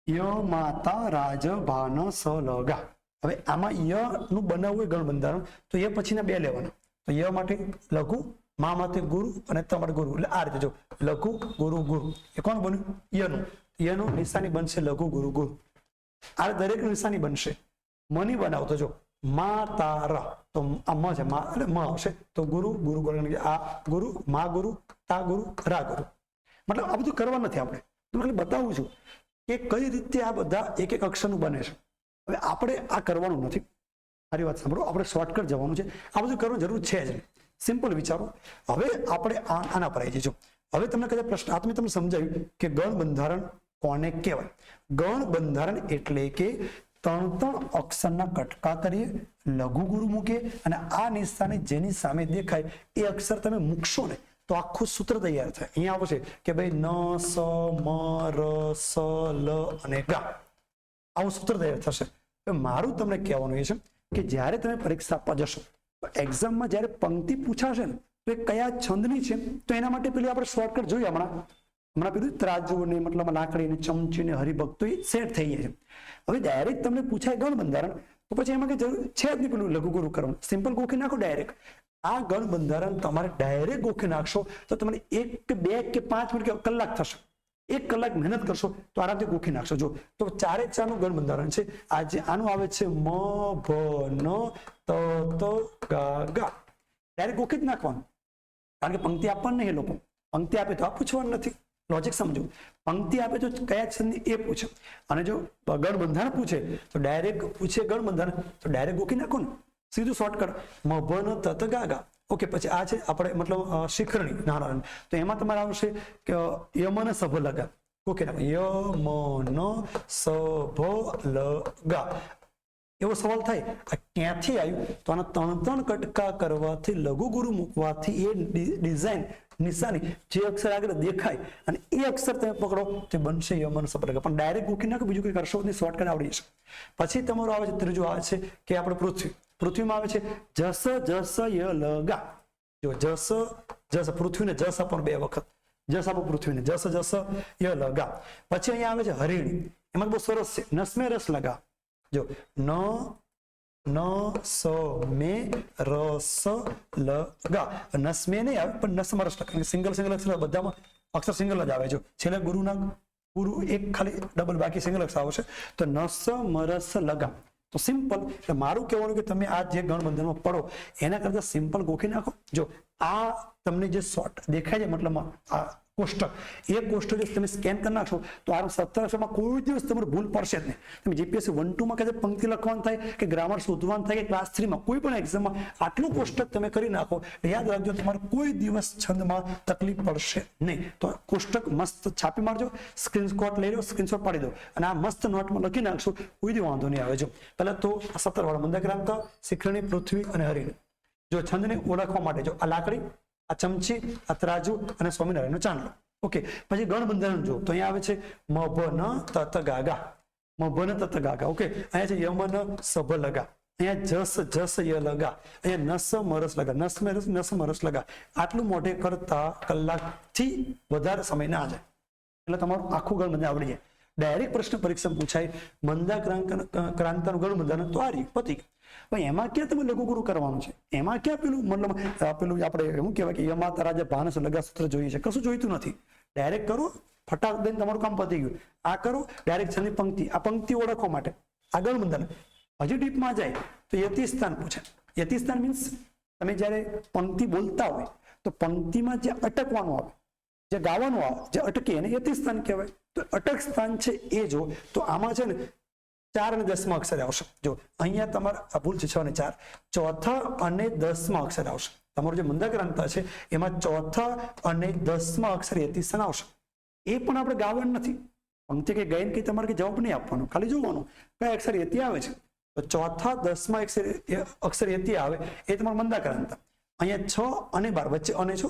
ય માતા રાજ ભાન સ લ ગા. હવે આમાં ય નું બનાવવું ગણ બંધારણ, તો એ પછીના 2 લેવાના. તો ય માટે લઘુ, મા માટે ગુરુ અને તમારે ગુરુ. એટલે આ રીતે જો લઘુ ગુરુ ગુરુ. એ કોણ બન્યું? યનું. યનું નિશાની બનશે લઘુ ગુરુ ગુરુ. આ દરેક નિશાની બનશે. મની બનાવતો જો મા તા ર, તો આ મ છે, મા એટલે મ આવશે, તો ગુરુ ગુરુ ગુરુ, આ ગુરુ, મા ગુરુ, તા ગુરુ, રા ગુરુ. મતલબ આ બધું કરવા નથી આપણે, ખાલી બતાવું છું કે કઈ રીતે આ બધા એક અક્ષરનું બને છે. હવે આપણે આ કરવાનું નથી. મારી વાત સાંભળો, આપણે શોર્ટકટ જવાનું છે. આ બધું કરવાની જરૂર છે જ નહીં. સિમ્પલ વિચારો. હવે આપણે આના પર આવી જઈશું. હવે તમને કદાચ પ્રશ્ન આ તમને સમજાવ્યું કે ગણ બંધારણ કોને કહેવાય. ગણ બંધારણ એટલે કે 3 અક્ષરના કટકા કરીએ, લઘુ ગુરુ મૂકીએ, અને આ નિશાની જેની સામે દેખાય એ અક્ષર તમે મૂકશો ને તો આખું સૂત્ર તૈયાર થાય. અહીંયા આવશે કે ભાઈ ન સ મ ર સ લ અને ગા. આવું સૂત્ર તૈયાર થશે. મારું તમને કહેવાનું એ છે કે જ્યારે તમે પરીક્ષા આપવા જશો, એક્ઝામમાં જ્યારે પંક્તિ પૂછાશે ને તો એ કયા છંદની છે, તો એના માટે પેલી આપણે શોર્ટકટ જોઈએ. હમણાં પેલું ત્રાજુ ને મતલબ લાકડી ને ચમચી ને હરિભક્ત, તો એ સેટ થઈ જાય છે. હવે ડાયરેક્ટ તમને પૂછાય ગણ બંધારણ, તો પછી એમાં કઈ જરૂર છે જ નહીં પેલું લઘુ ગુરુ કરવાનું. સિમ્પલ ગોખી નાખો ડાયરેક્ટ. આ ગણ બંધારણ તમારે ડાયરેક્ટ ગોખી નાખશો તો તમને 1 કે 2 કે 5 મિનિટ કે કલાક થશે. 1 કલાક મહેનત કરશો તો આરામથી ગોખી નાખશો. જો તો 4 નું ગણ બંધારણ છે. આજે આનું આવે છે મ ભ ન ત ત ગા ગા. ડાયરેક્ટ ગોખી જ નાખવાનું, કારણ કે પંક્તિ આપવાનું નહીં. એ લોકો પંક્તિ આપે તો આ પૂછવાનું નથી. લોજિક સમજો. પંક્તિ આપે તો કયા છંદની એ પૂછે, અને જો ગણ બંધારણ પૂછે તો ડાયરેક્ટ પૂછે ગણ બંધારણ, તો ડાયરેક્ટ ગોખી નાખો ને. સીધું શોર્ટકટ મ ભ ન ત ત ગા ગા. ઓકે, પછી આ છે આપણે મતલબ શિખરણી નારાયણ, તો એમાં તમારે આવશે કે યમન સભ લગા. ઓકે, ય મ ન સભ લ ગા. એવો સવાલ થાય આ ક્યાંથી આવ્યું, તો આના 3 કટકા કરવાથી, લઘુ ગુરુ મૂકવાથી એ ડિઝાઇન નિશાની જે અક્ષર આગળ દેખાય અને એ અક્ષર તમે પકડો તે બનશે યમન સભ લગા. પણ ડાયરેક્ટ ગોખી નાખો, બીજું કંઈ કરશો નહીં, શોર્ટકટ આવડી જશે. પછી તમારું આવે છે ત્રીજું આવે છે કે આપણે પૃથ્વી. પૃથ્વીમાં આવે છે જસ જસ ય લ ગા. જો જસ જસ, પૃથ્વીને જસ આપવાનું 2 વખત, જસ આપો પૃથ્વીને, જસ જસ ય લગા. પછી અહીંયા આવે છે હરિણી, એમાં બહુ સરસ છે, નસમે રસ લગા. જો ન સ મે રસ લગા, નસમે નહીં આવે પણ નસમ રસ લગા, સિંગલ અક્ષર બધામાં અક્ષર સિંગલ જ આવે. જો છેલ્લે ગુરુના ગુરુ એક ખાલી ડબલ, બાકી સિંગલ અક્ષર આવશે. તો નસ મરસ લગા. તો સિમ્પલ. એટલે મારું કહેવાનું કે તમે આ જે ગણબંધનમાં પડો એના કરતા સિમ્પલ ગોખી નાખો. જો આ તમને જે શોર્ટ દેખાય છે, મતલબ આ કોષ્ટક, એ કોષ્ટક તમે સ્કેન કરી નાખશો તો આ 17 અક્ષરમાં કોઈ દિવસ તમારે ભૂલ પડશે જ નહીં. તમે જીપીએસસી 1-2 માં કદાચ પંક્તિ લખવાનું થાય કે ગ્રામર શોધવાનું થાય કે ક્લાસ 3 માં કોઈ પણ એક્ઝામમાં આટલું કોષ્ટક તમે કરી નાખો, યાદ રાખજો તમારે કોઈ દિવસ છંદમાં તકલીફ પડશે નહીં. તો કોષ્ટક મસ્ત છાપી મારજો, સ્ક્રીનશોટ લઈ લો, સ્ક્રીનશોટ પાડી દો અને આ મસ્ત નોટમાં લખી નાખશો, કોઈ દી વાંધો નહીં આવે. જો પહેલા તો 17 વાળા મંદક્રાંત, શિખરણી, પૃથ્વી અને હરિણી. જો છંદને ઓળખવા માટે જો આ લાકડી, આ ચમચી, આ તરાજુ અને સ્વામિનારાયણનો ચાંદલો. ઓકે, પછી ગણબંધન જો તો અહીંયા આવે છે મભન તત ગાગા, મભન તત ગાગા. ઓકે, અહીંયા છે યમન સભ લગા, અહીંયા જસ જસ ય લગા, અહીંયા નસ મરસ લગા, નસ મરસ લગા. આટલું મોઢે કરતા કલાકથી વધારે સમય ના જાય એટલે તમારું આખું ગણબંધન આવડી જાય. ડાયરેક્ટ પ્રશ્ન પરીક્ષા પૂછાય મંદાક્રાંતનું ગણબંધન તો આ રીત પતી. પણ એમાં ક્યાં તમે લઘુગુરુ કરવાનું છે? એમાં ક્યાં મતલબ પેલું આપણે શું કહેવાય કે યમા તરાજે ભાનસ લગા સૂત્ર જોઈએ છે? કશું જોઈતું નથી. ડાયરેક્ટ કરો, ફટાક દઈને તમારું કામ પતી ગયું. આ કરો ડાયરેક્ટ છંદની પંક્તિ, આ પંક્તિ ઓળખવા માટે આ ગણબંધન. હજી ડીપમાં જાય તો યતિસ્થાન પૂછે. યતિસ્થાન મીન્સ તમે જ્યારે પંક્તિ બોલતા હોય તો પંક્તિમાં જે અટકવાનું આવે, જે ગાવાનું આવે, જે અટકે એને યતિસ્થાન કહેવાય. તો અટક સ્થાન છે એ જો, તો આમાં છે ને 4 અને 10 અક્ષર આવશે. જો અહીંયા તમારે આ ભૂલ છે 6 અને 4, ચોથા અને 10 અક્ષર આવશે. તમારું જે મંદક્રાંત છે એમાં ચોથા અને 10 અક્ષર યતિસ્થાન આવશે. એ પણ આપણે ગાવાનું નથી, પંક્તિ કે ગાઈને કઈ તમારે જવાબ નહીં આપવાનો, ખાલી જોવાનું કયા અક્ષર યતિ આવે છે. તો ચોથા 10 અક્ષર યતિ આવે એ તમારું મંદક્રાંત. અહીંયા 6 અને 12 વચ્ચે અને છો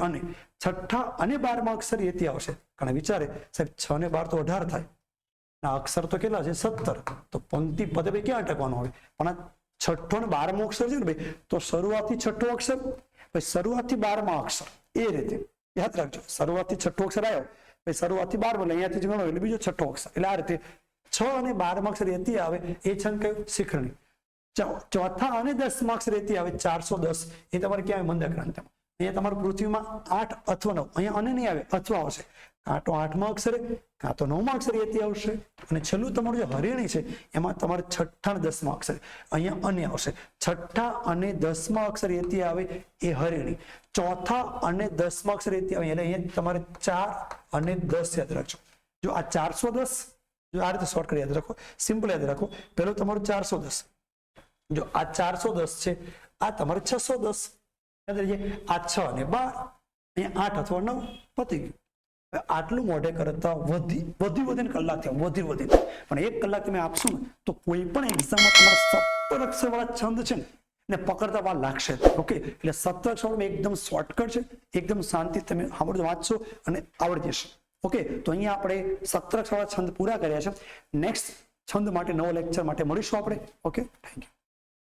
અને છઠ્ઠા અને 12 અક્ષર યતિ આવશે. કારણ વિચારે સાહેબ 6 અને 12 તો 18 થાય, અક્ષર તો કેટલા છે 17. તો પંક્તિ પદે ભાઈ ક્યાં અટકવાનું હોય? પણ છઠ્ઠો અને 12મો અક્ષર છે ને ભાઈ, તો શરૂઆતથી છઠ્ઠો અક્ષર, પછી શરૂઆતથી 12મા અક્ષર, એ રીતે યાદ રાખજો. શરૂઆતથી છઠ્ઠો અક્ષર આવ્યો, પછી શરૂઆતથી 12 એટલે અહીંયાથી ગણો એટલે બીજો છઠ્ઠો અક્ષર. એટલે આ રીતે 6 અને 12મા અક્ષર યતિ આવે એ છંદ કયું? શિખરણી. ચોથા અને 10મા અક્ષર યતિ આવે 410, એ તમારે ક્યાં આવે? મંદક્રાંતમાં. અહીંયા તમારું પૃથ્વીમાં 8 અથવા 9, અહીંયા અને નહીં આવે અથવા આવશે. કાં તો 8મા અક્ષરે કાં તો 9મા અક્ષર યતિ આવશે. અને છેલ્લું તમારું જે હરિણી છે એમાં તમારે છઠ્ઠા અને 10મા અક્ષર, અહીંયા અને આવશે. છઠ્ઠા અને 10મા અક્ષર યતિ આવે એ હરિણી. ચોથા અને 10મા અક્ષર યતિ આવે એટલે અહીંયા તમારે 4 અને 10 યાદ રાખજો. જો આ 410, જો આ રીતે શોર્ટકટ યાદ રાખો, સિમ્પલ યાદ રાખો. પેલું તમારું 410, જો આ 410 છે, આ તમારે 610. આ 6 અને 12, અહીંયા 8 અથવા 9 પતી ગયું. આટલું મોઢે કરતા વધીને કલાક થયા, વધીને પણ 1 કલાક તમે આપશો ને તો કોઈ પણ એક્ઝામમાં તમારા 17 અક્ષર વાળા છંદ છે ને પકડતા વાર લાગશે. ઓકે, એટલે 17 અક્ષર એકદમ શોર્ટકટ છે, એકદમ શાંતિ તમે સાંભળજો, વાંચશો અને આવડી જશે. ઓકે, તો અહીંયા આપણે 17 અક્ષર વાળા છંદ પૂરા કર્યા છે. નેક્સ્ટ છંદ માટે નવો લેક્ચર માટે મળીશું આપણે. Okay, thank you.